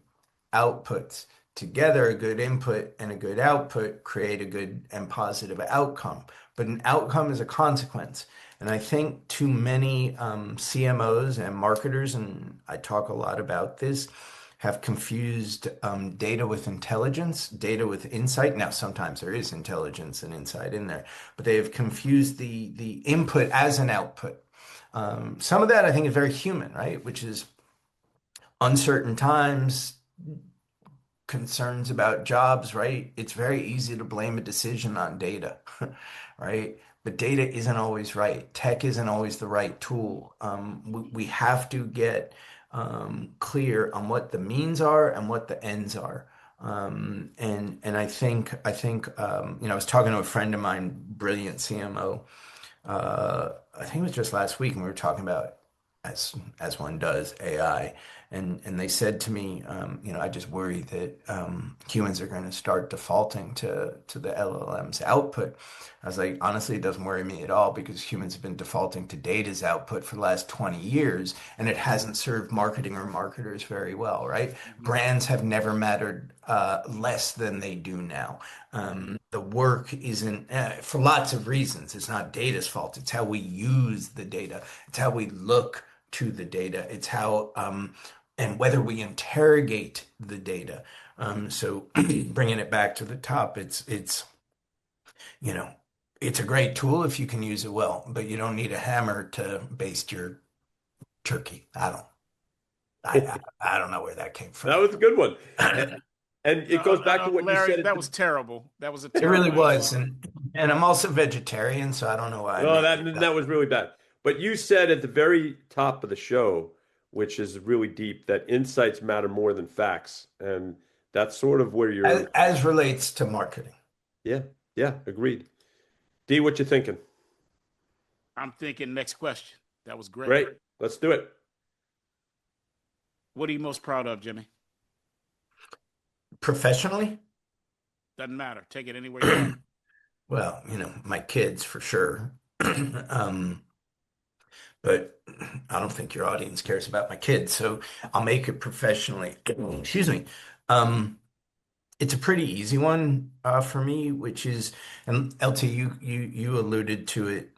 outputs. Together, a good input and a good output create a good and positive outcome. But an outcome is a consequence. And I think too many CMOs and marketers, and I talk a lot about this, have confused data with intelligence, data with insight. Now, sometimes there is intelligence and insight in there, but they have confused the input as an output. Some of that I think is very human, right? Which is uncertain times, concerns about jobs, right? It's very easy to blame a decision on data, right? But data isn't always right. Tech isn't always the right tool. We have to get clear on what the means are and what the ends are. And I was talking to a friend of mine, brilliant CMO. I think it was just last week, and we were talking about, as one does, AI, and they said to me, I just worry that humans are going to start defaulting to the LLM's output. I was like, honestly, it doesn't worry me at all because humans have been defaulting to data's output for the last 20 years, and it hasn't served marketing or marketers very well, right? Mhm. Brands have never mattered less than they do now. The work isn't, for lots of reasons, it's not data's fault. It's how we use the data. It's how we look to the data. It's how, and whether we interrogate the data. So bringing it back to the top, you know, it's a great tool if you can use it well, but you don't need a hammer to baste your turkey. I don't know where that came That from. was a good one. And, and it No, goes back to what you Larry, said at that the, was terrible. That was a It really terrible was, answer. and I'm also vegetarian, so I don't know why I oh, made that it that up. was really bad. But you said at the very top of the show, which is really deep, that insights matter more than facts. And that's sort of where you're, As relates to marketing. yeah, yeah, agreed. D, what you thinking? I'm thinking next question. That was great. Great. Let's do it. What are you most proud of, Jimmy? Professionally, Doesn't matter. Take it anywhere you like. well, my kids for sure. Um, but I don't think your audience cares about my kids, so I'll make it professionally. Excuse me. Um, it's a pretty easy one for me, which is, and LT, you alluded to it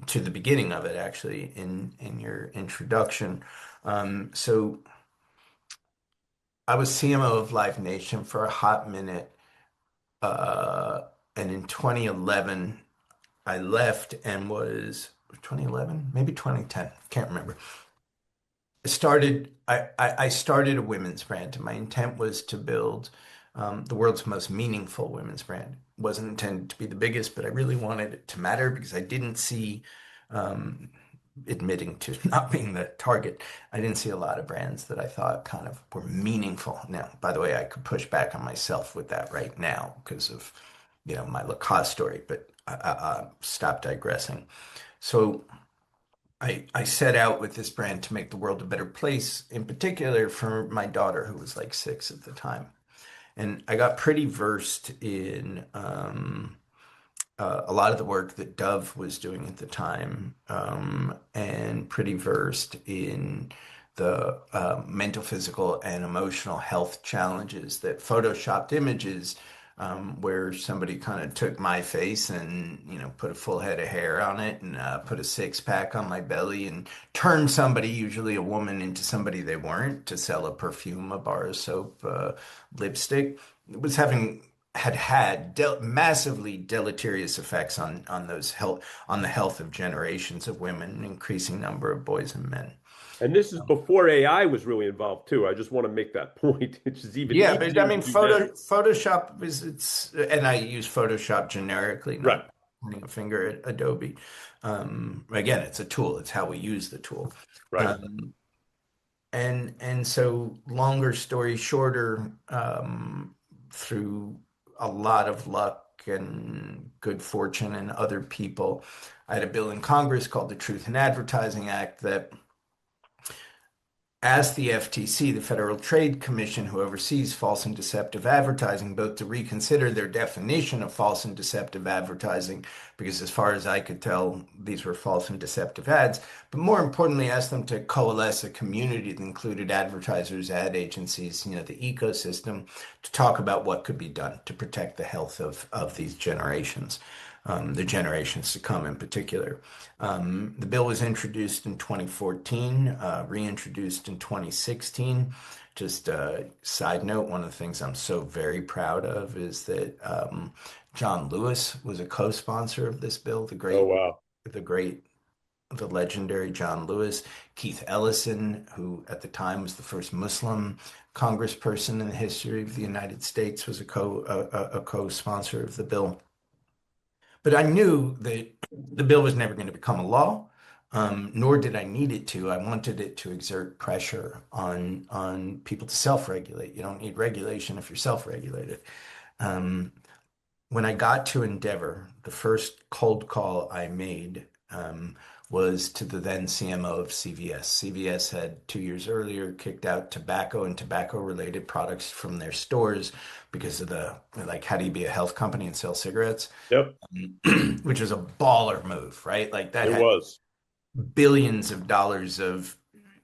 to the beginning of it actually in your introduction. So I was CMO of Live Nation for a hot minute, uh, and in 2011 I left and was 2011, maybe 2010, can't remember. I started a women's brand, and my intent was to build the world's most meaningful women's brand. It wasn't intended to be the biggest, but I really wanted it to matter because I didn't see, um, admitting to not being the target, I didn't see a lot of brands that I thought kind of were meaningful. Now, by the way, I could push back on myself with that right now because of, my Lacoste story, but I stop digressing. So I set out with this brand to make the world a better place, in particular for my daughter, who was like 6 at the time. And I got pretty versed in a lot of the work that Dove was doing at the time, and pretty versed in the mental, physical, and emotional health challenges that photoshopped images, where somebody kind of took my face and put a full head of hair on it and put a six pack on my belly and turned somebody, usually a woman, into somebody they weren't to sell a perfume, a bar of soap, lipstick. It was having had massively deleterious effects on the health of generations of women, an increasing number of boys and men. And this is before AI was really involved too. I just want to make that point. It's just even Yeah, but I easier to mean, do now. Photoshop and I use Photoshop generically, Right, not pointing a finger at Adobe. Again, it's a tool. It's how we use the tool. right. Um, and so, longer story shorter, through a lot of luck and good fortune and other people, I had a bill in Congress called the Truth in Advertising Act that asked the FTC, the Federal Trade Commission, who oversees false and deceptive advertising, both to reconsider their definition of false and deceptive advertising, because as far as I could tell, these were false and deceptive ads, but more importantly, asked them to coalesce a community that included advertisers, ad agencies, the ecosystem, to talk about what could be done to protect the health of these generations. The generations to come in particular. The bill was introduced in 2014, reintroduced in 2016. Just a side note, one of the things I'm so very proud of is that John Lewis was a co-sponsor of this bill, Oh, wow. the great, the legendary John Lewis. Keith Ellison, who at the time was the first Muslim congressperson in the history of the United States, was a co-sponsor of the bill. But I knew that the bill was never going to become a law. nor did I need it to. I wanted it to exert pressure on people to self-regulate. You don't need regulation if you're self-regulated. Um, when I got to Endeavor, the first cold call I made was to the then CMO of CVS. CVS had 2 years earlier kicked out tobacco and tobacco-related products from their stores because of the, like, how do you be a health company and sell cigarettes? Yep, Which was a baller move, right? Like that it had was. billions of dollars of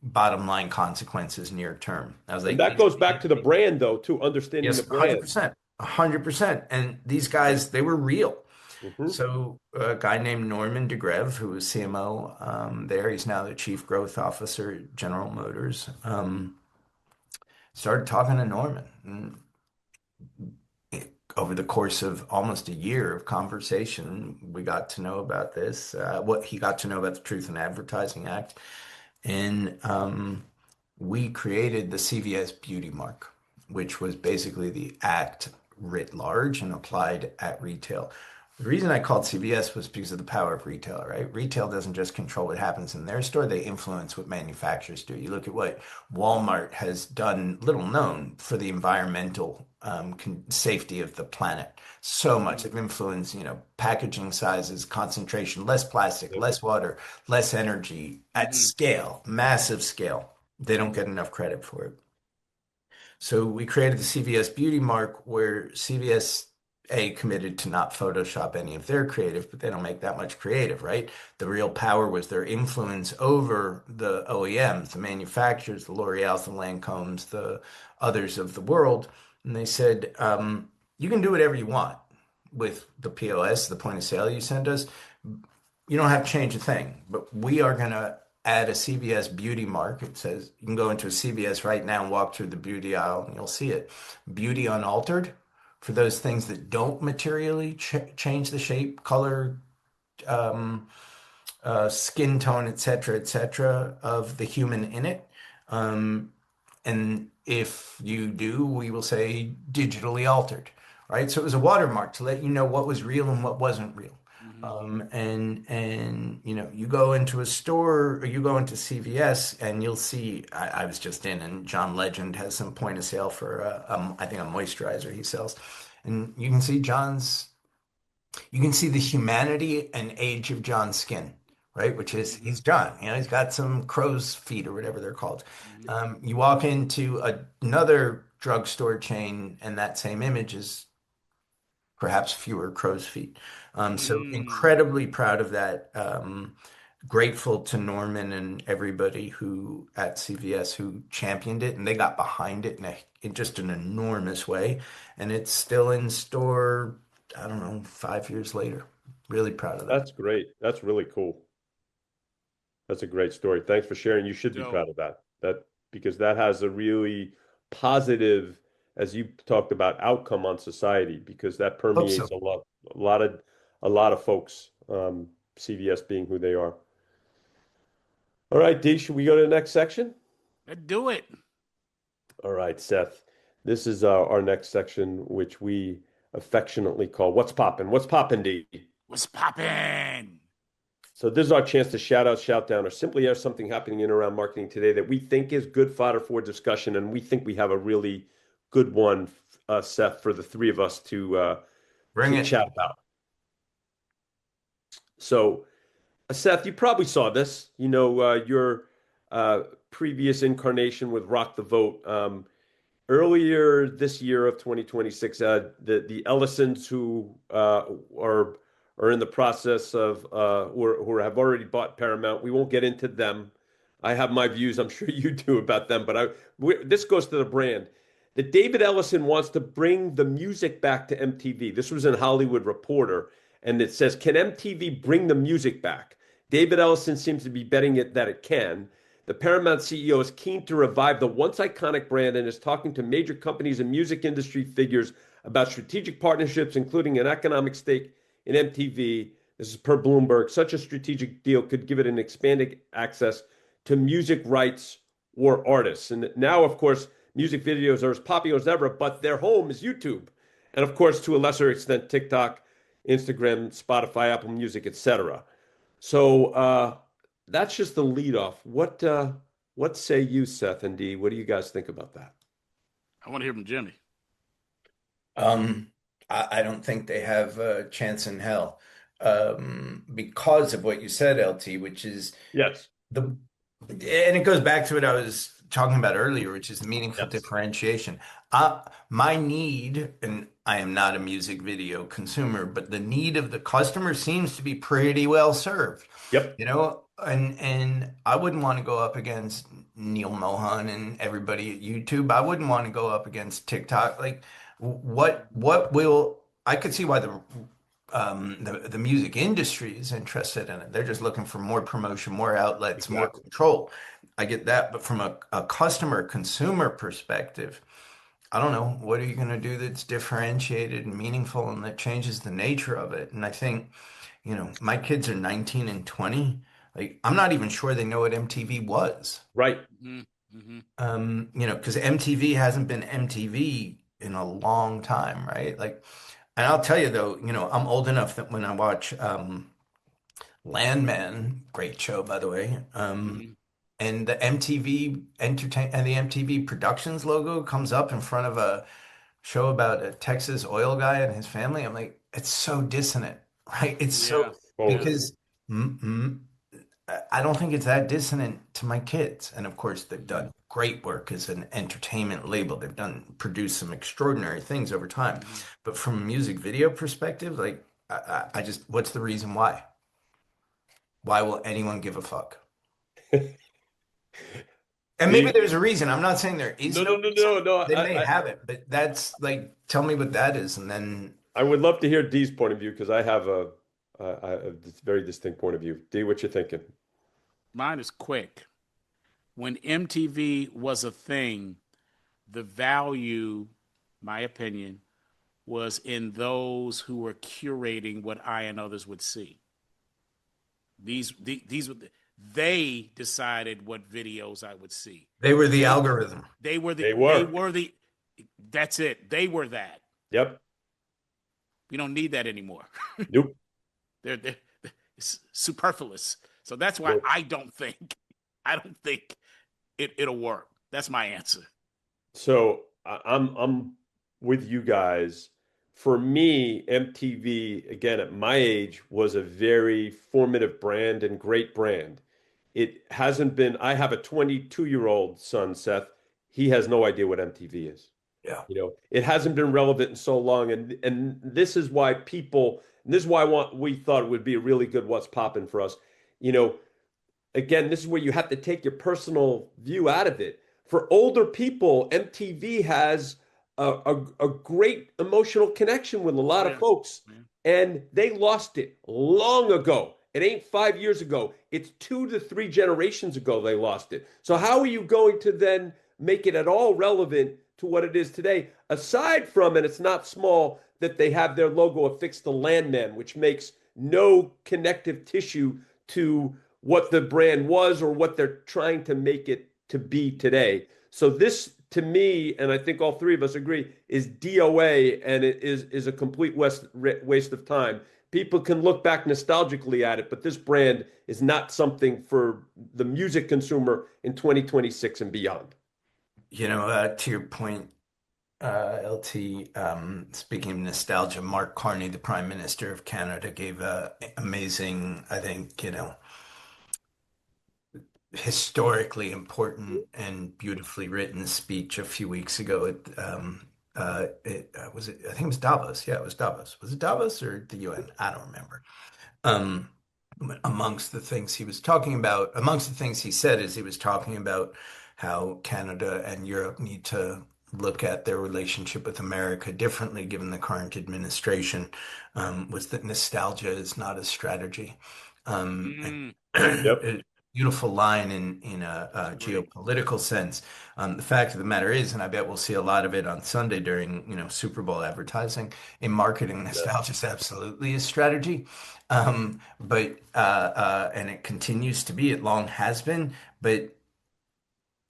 bottom line consequences near term. I was And like, that goes back to the brand, though, too, understanding the yes, brand. 100%, 100%. And these guys, they were real. Hmm. So a guy named Norman DeGrev, who was CMO there, he's now the Chief Growth Officer at General Motors, started talking to Norman. And over the course of almost a year of conversation, we got to know about this, what he got to know about the Truth in Advertising Act. And we created the CVS Beauty Mark, which was basically the act writ large and applied at retail. The reason I called CVS was because of the power of retail, right? Retail doesn't just control what happens in their store, they influence what manufacturers do. You look at what Walmart has done, little known, for the environmental safety of the planet. So much. They've influenced, packaging sizes, concentration, less plastic, Yep. less water, less energy at Mm-hmm. scale, massive scale. They don't get enough credit for it. So we created the CVS Beauty Mark where CVS A committed to not Photoshop any of their creative, but they don't make that much creative, right? The real power was their influence over the OEMs, the manufacturers, the L'Oreals, the Lancomes, the others of the world. And they said, you can do whatever you want with the POS, the point of sale you send us. You don't have to change a thing, but we are going to add a CVS Beauty Mark. It says you can go into a CVS right now and walk through the beauty aisle and you'll see it. Beauty unaltered for those things that don't materially change the shape, color, um, skin tone, et cetera, of the human in it. Um, and if you do, we will say digitally altered, right? So it was a watermark to let you know what was real and what wasn't real. Mm-hmm. And you go into a store or you go into CVS and you'll see. I was just in, and John Legend has some point of sale for I think a moisturizer he sells, and you can see the humanity and age of John's skin, right? Which is Mm-hmm. he's John. He's got some crow's feet or whatever they're called. Mm-hmm. You walk into another drugstore chain, and that same image is perhaps fewer crow's feet. So Mm. incredibly proud of that. Grateful to Norman and everybody who at CVS who championed it, and they got behind it in just an enormous way. And it's still in store, I don't know, 5 years later. Really proud of that. That's great. That's really cool. That's a great story. Thanks for sharing. You should be Dope. proud of that. Because that has a really positive, as you talked about, outcome on society, because that Hope permeates so. a lot of a lot of folks, CVS being who they are. All right, Dee, should we go to the next section? Let's do it. All right, Seth. This is our next section, which we affectionately call What's Poppin'? What's Poppin', Dee? What's poppin'? So this is our chance to shout out, shout down, or simply have something happening in and around marketing today that we think is good fodder for discussion, and we think we have a really good one, Seth, for the three of us Bring to it. chat about. So, Seth, you probably saw this. Your previous incarnation with Rock the Vote. Earlier this year of 2026, the Ellisons who are in the process of who have already bought Paramount. We won't get into them. I have my views. I'm sure you do about them, but this goes to the brand. That David Ellison wants to bring the music back to MTV. This was in Hollywood Reporter, and it says, "Can MTV bring the music back?" David Ellison seems to be betting that it can. The Paramount CEO is keen to revive the once iconic brand and is talking to major companies and music industry figures about strategic partnerships, including an economic stake in MTV. This is per Bloomberg. Such a strategic deal could give it an expanded access to music rights or artists. And now, of course, music videos are as popular as ever, but their home is YouTube. And of course, to a lesser extent, TikTok, Instagram, Spotify, Apple Music, etc. So that's just the lead off. What say you, Seth and Dee? What do you guys think about that? I want to hear from Jimmy. Um, I don't think they have a chance in hell, because of what you said, LT, which is Yes. the, and it goes back to what I was talking about earlier, which is the meaningful Yes. differentiation. My need, and I am not a music video consumer, but the need of the customer seems to be pretty well served, Yep. you know, and I wouldn't want to go up against Neil Mohan and everybody at YouTube. I wouldn't want to go up against TikTok. Like, what will I could see why the music industry is interested in it. They're just looking for more promotion, more outlets, more Exactly. control. I get that, but from a customer consumer perspective, I don't know. What are you going to do that's differentiated and meaningful and that changes the nature of it? And I think, my kids are 19 and 20. Like, I'm not even sure they know what MTV was. Right. Hmm. Hmm. Because MTV hasn't been MTV in a long time, right? Like, and I'll tell you though, I'm old enough that when I watch Landman, great show by the way, Hmm. and the MTV entertain and the MTV Productions logo comes up in front of a show about a Texas oil guy and his family, I'm like, it's so dissonant, right? It's Yeah. so Yeah. Totally. because mm, mm, I don't think it's that dissonant to my kids. And of course, they've Hmm. done great work as an entertainment label. They've produced some extraordinary things over time. Hmm. But from a music video perspective, like, I just, what's the reason why? Why will anyone give a fuck? And maybe Dee? there's a reason. I'm not saying there is No, no no, no, reason. no, no. They may have it, but that's like, tell me what that is. And then, I would love to hear Dee's point of view because I have a very distinct point of view. Dee, what you thinking? Mine is quick. When MTV was a thing, the value, my opinion, was in those who were curating what I and others would see. These were they decided what videos I would see. they were the They algorithm. They they were. were the that's it. They were that. Yep. We don't need that anymore. Nope. They're it's superfluous. So that's why Nope. I don't think it'll work. That's my answer. So I'm with you guys. For me, MTV, again, at my age, was a very formative brand and great brand. It hasn't been, I have a 22-year-old son, Seth. He has no idea what MTV is. Yeah. It hasn't been relevant in so long, and this is why this is why we thought it would be a really good what's popping for us. You know, again, this is where you have to take your personal view out of it. For older people, MTV has a great emotional connection with a Oh lot of yeah. folks, Yeah. and they lost it long ago. It ain't 5 years ago. It's 2 to 3 generations ago they lost it. So how are you going to then make it at all relevant to what it is today? Aside from, and it's not small, that they have their logo affixed to Landman, which makes no connective tissue to what the brand was or what they're trying to make it to be today. So this, to me, and I think all three of us agree, is DOA, and it is a complete waste of time. People can look back nostalgically at it, but this brand is not something for the music consumer in 2026 and beyond. To your point, LT, speaking of nostalgia, Mark Carney, the Prime Minister of Canada, gave a amazing, I think, historically important and beautifully written speech a few weeks ago at I think it was Davos. Yeah, it was Davos. Was it Davos or the UN? I don't remember. Um, amongst the things he said is he was talking about how Canada and Europe need to look at their relationship with America differently given the current administration, was that nostalgia is not a strategy. And Mm, Yep. a beautiful line in a agree. geopolitical sense. The fact of the matter is, and I bet we'll see a lot of it on Sunday during, Super Bowl advertising, in marketing, Yes. nostalgia is absolutely a strategy. But and it continues to be, it long has been, but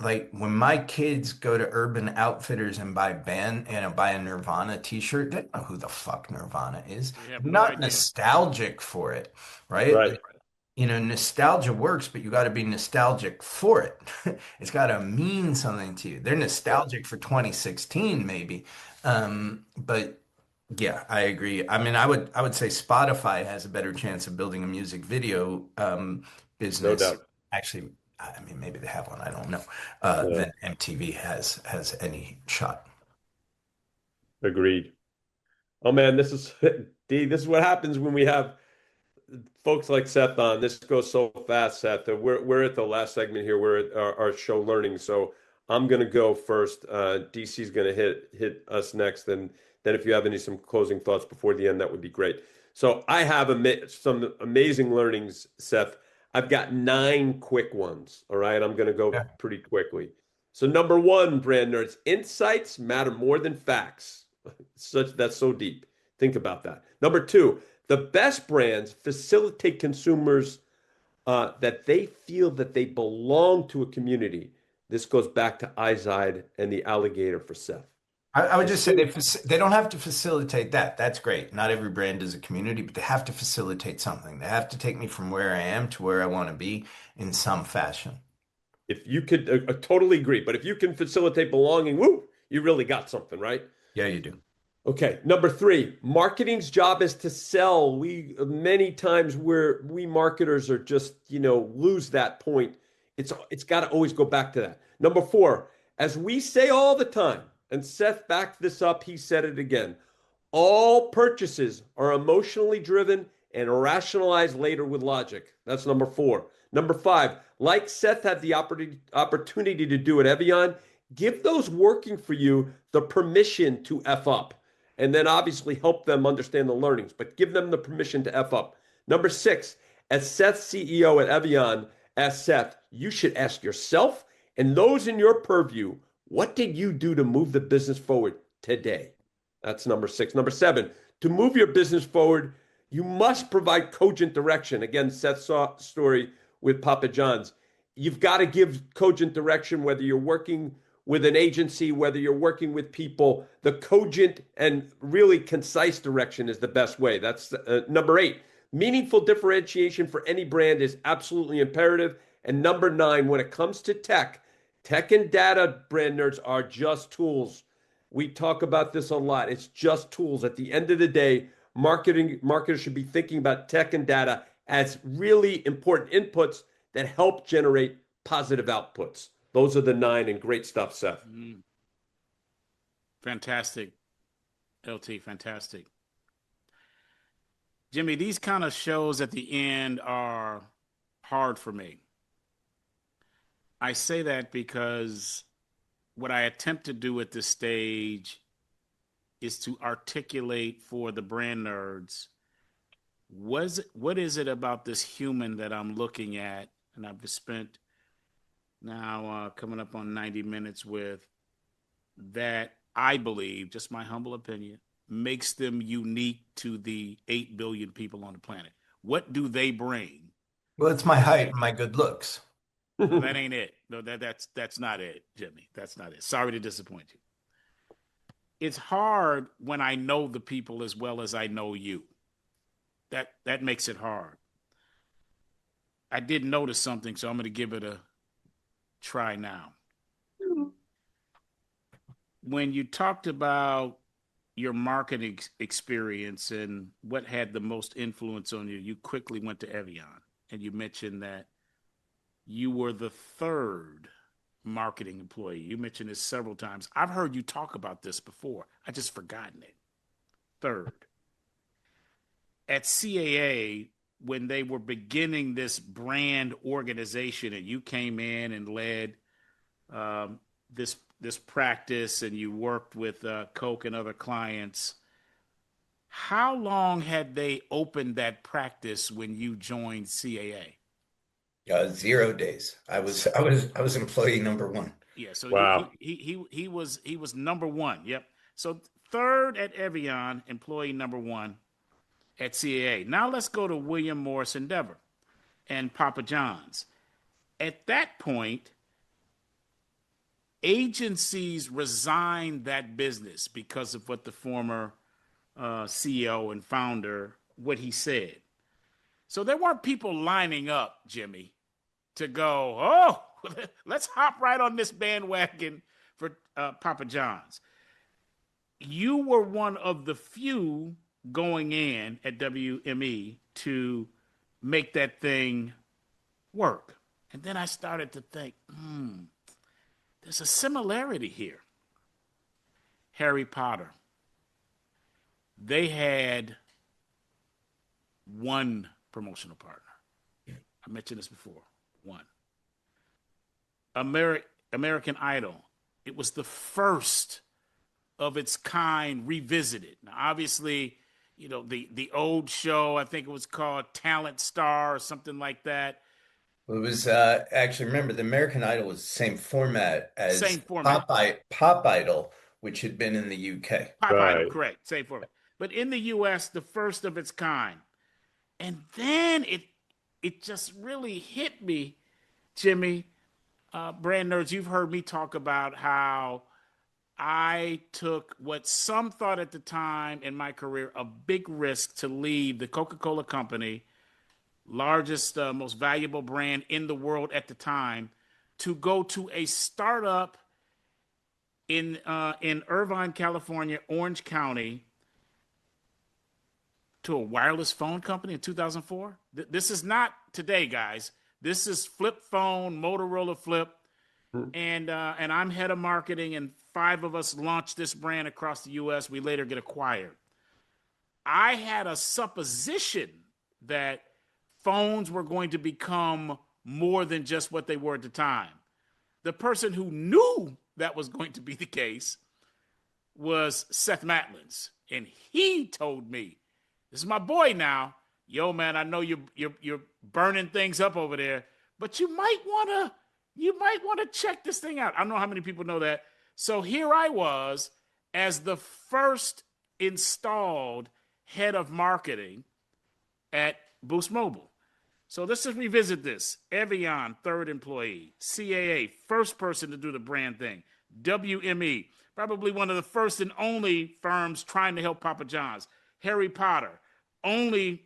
like when my kids go to Urban Outfitters and buy a Nirvana t-shirt, they don't know who the fuck Nirvana is. They have They're no not idea. nostalgic for it, right? Right. Like, nostalgia works, but you got to be nostalgic for it. It's got to mean something to you. They're Yeah. nostalgic for 2016, maybe. But yeah, I agree. I mean, I would say Spotify has a better chance of building a music video No business. doubt. Actually, I mean, maybe they have one. I don't know. Yeah. Than MTV has any shot. Agreed. Oh man, this is D, this is what happens when we have folks like Seth on. This goes so fast, Seth. We're at the last segment here. We're at our show learning. So I'm gonna go first. DC's gonna hit us next. And then if you have some closing thoughts before the end, that would be great. So I have some amazing learnings, Seth. I've got 9 quick ones. All right, I'm gonna go Yeah. pretty quickly. So number one, brand nerds, insights matter more than facts. That's so deep. Think about that. Number two, the best brands facilitate consumers that they feel that they belong to a community. This goes back to Izod and the alligator for Seth. I would just say Consumer, they don't have to facilitate that. That's great. Not every brand is a community, but they have to facilitate something. They have to take me from where I am to where I want to be in some fashion. if you could, totally agree. But if you can facilitate belonging, woo, you really got something, right? Yeah, you do. Okay, number three, marketing's job is to sell. We many times we marketers are just, lose that point. It's got to always go back to that. Number four, as we say all the time, and Seth backed this up, he said it again. All purchases are emotionally driven and rationalized later with logic. That's number four. Number five, like Seth had the opportunity to do at Evian, give those working for you the permission to F up. And then obviously help them understand the learnings, but give them the permission to F up. Number six, as Seth's CEO at Evian, as Seth, you should ask yourself and those in your purview, what did you do to move the business forward today? That's number six. Number seven, to move your business forward, you must provide cogent direction. Again, Seth's story with Papa John's. You've got to give cogent direction, whether you're working with an agency, whether you're working with people. The cogent and really concise direction is the best way. That's number eight. Meaningful differentiation for any brand is absolutely imperative. And number nine, when it comes to tech and data, brand nerds, are just tools. We talk about this a lot. It's just tools. At the end of the day, marketers should be thinking about tech and data as really important inputs that help generate positive outputs. Those are the nine, and great stuff, Seth. Fantastic, LT. Fantastic. Jimmy, these kind of shows at the end are hard for me. I say that because what I attempt to do at this stage is to articulate for the brand nerds what is it about this human that I'm looking at, and I've spent now coming up on 90 minutes with, that I believe, just my humble opinion, makes them unique to the 8 billion people on the planet. What do they bring Well, it's my that height make and my good looks. no, that ain't it. No, that's not it, Jimmy. That's not it. Sorry to disappoint you. It's hard when I know the people as well as I know you. That makes it hard. I did notice something, so I'm going to give it a try now. When you talked about your marketing experience and what had the most influence on you, you quickly went to Evian, and you mentioned that you were the third marketing employee. You mentioned this several times. I've heard you talk about this before. I just forgotten it. Third. At CAA, when they were beginning this brand organization and you came in and led this practice and you worked with Coke and other clients, how long had they opened that practice when you joined CAA? 0 days. I was employee number one. Yeah, so Wow. he was number one. Yep. So third at Evian, employee number one at CAA. Now let's go to William Morris Endeavor and Papa John's. At that point, agencies resigned that business because of what the former CEO and founder, what he said. So there weren't people lining up, Jimmy, to go, oh, let's hop right on this bandwagon for Papa John's. You were one of the few going in at WME to make that thing work. And then I started to think, there's a similarity here. Harry Potter. They had one promotional partner. I mentioned this before. One. American Idol. It was the first of its kind revisited. Now, obviously, the old show, I think it was called Talent Star or something like that. It was actually, remember, the American Idol was the same format Same as format. Pop Idol, which had been in the UK. Pop Idol, Right. correct. Same format. But in the US, the first of its kind. And then it just really hit me, Jimmy. Brand nerds, you've heard me talk about how I took what some thought at the time in my career a big risk to leave the Coca-Cola company, largest, most valuable brand in the world at the time, to go to a startup in Irvine, California, Orange County, to a wireless phone company in 2004. This is not today, guys. This is flip phone, Motorola flip, and I'm head of marketing, and 5 of us launched this brand across the U.S. We later get acquired. I had a supposition that phones were going to become more than just what they were at the time. The person who knew that was going to be the case was Seth Matlins, and he told me, "This is my boy now. Yo, man, I know you're burning things up over there, but you might wanna check this thing out." I don't know how many people know that. So here I was as the first installed head of marketing at Boost Mobile. So let's just revisit this. Evian, third employee. CAA, first person to do the brand thing. WME, probably one of the first and only firms trying to help Papa John's. Harry Potter, only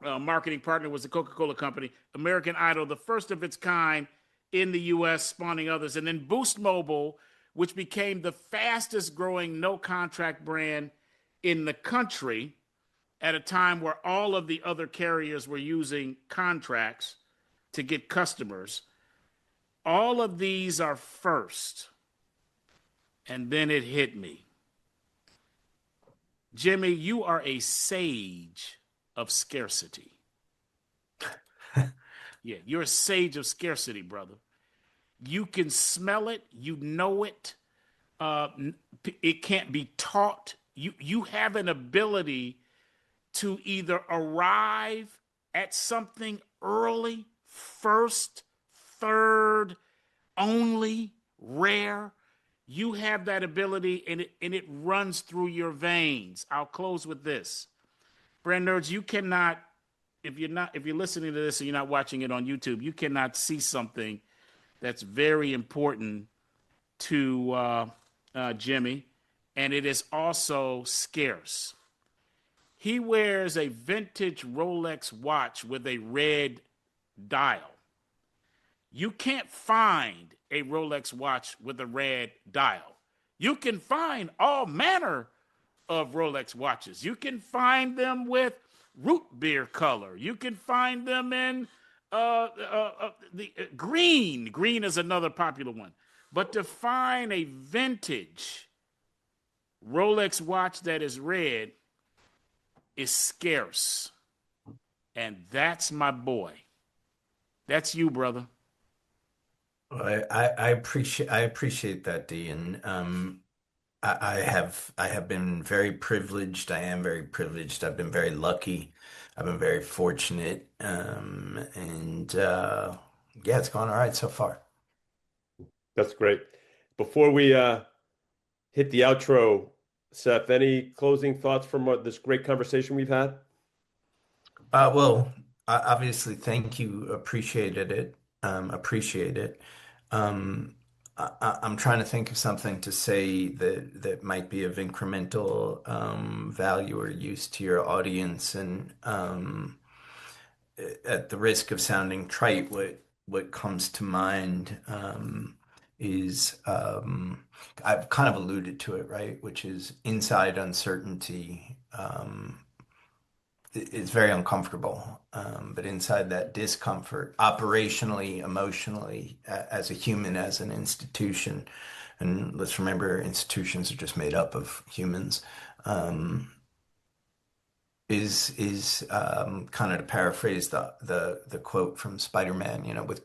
marketing partner was the Coca-Cola company. American Idol, the first of its kind in the U.S., spawning others. And then Boost Mobile, which became the fastest growing no-contract brand in the country at a time where all of the other carriers were using contracts to get customers. All of these are first. And then it hit me. Jimmy, you are a sage of scarcity. Yeah, you're a sage of scarcity, brother. You can smell it. You know it. It can't be taught. You have an ability to either arrive at something early, first, third, only, rare. You have that ability, and it runs through your veins. I'll close with this. Brand nerds, you cannot, if you're listening to this and you're not watching it on YouTube, you cannot see something that's very important to Jimmy, and it is also scarce. He wears a vintage Rolex watch with a red dial. You can't find a Rolex watch with a red dial. You can find all manner of Rolex watches. You can find them with root beer color. You can find them in the green. Green is another popular one. But to find a vintage Rolex watch that is red is scarce. And that's my boy. That's you, brother. I appreciate that, D, and I have been very privileged. I am very privileged. I've been very lucky. I've been very fortunate, and yeah, it's going all right so far. That's great. Before we hit the outro, Seth, any closing thoughts from this great conversation we've had? Well, obviously, thank you. Appreciated it. Appreciate it. Um, I'm trying to think of something to say that might be of incremental value or use to your audience, and at the risk of sounding trite, what comes to mind is I've kind of alluded to it, right? Which is inside uncertainty is very uncomfortable. But inside that discomfort, operationally, emotionally, as a human, as an institution, and let's remember institutions are just made up of humans, is kind of to paraphrase the quote from Spider-Man, with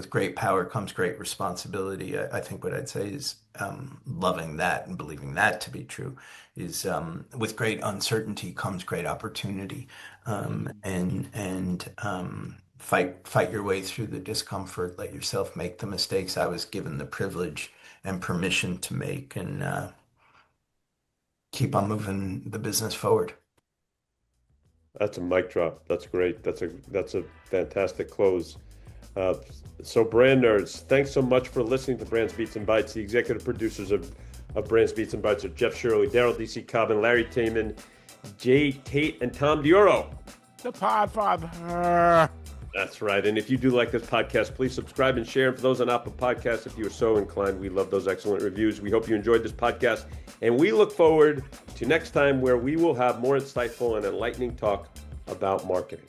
great power comes great responsibility. I think what I'd say is loving that and believing that to be true is with great uncertainty comes great opportunity, and fight your way through the discomfort. Let yourself make the mistakes I was given the privilege and permission to make, and keep on moving the business forward. That's a mic drop. That's great. That's a fantastic close. So brand nerds, thanks so much for listening to Brands, Beats, and Bytes. The executive producers of Brands, Beats, and Bytes are Jeff Shirley, Darryl DC Cobbin, Larry Taman, Jay Tate, and Tom Dioro. The Podfather. That's right. And if you do like this podcast, please subscribe and share. And for those on Apple Podcasts, if you are so inclined, we love those excellent reviews. We hope you enjoyed this podcast. And we look forward to next time, where we will have more insightful and enlightening talk about marketing.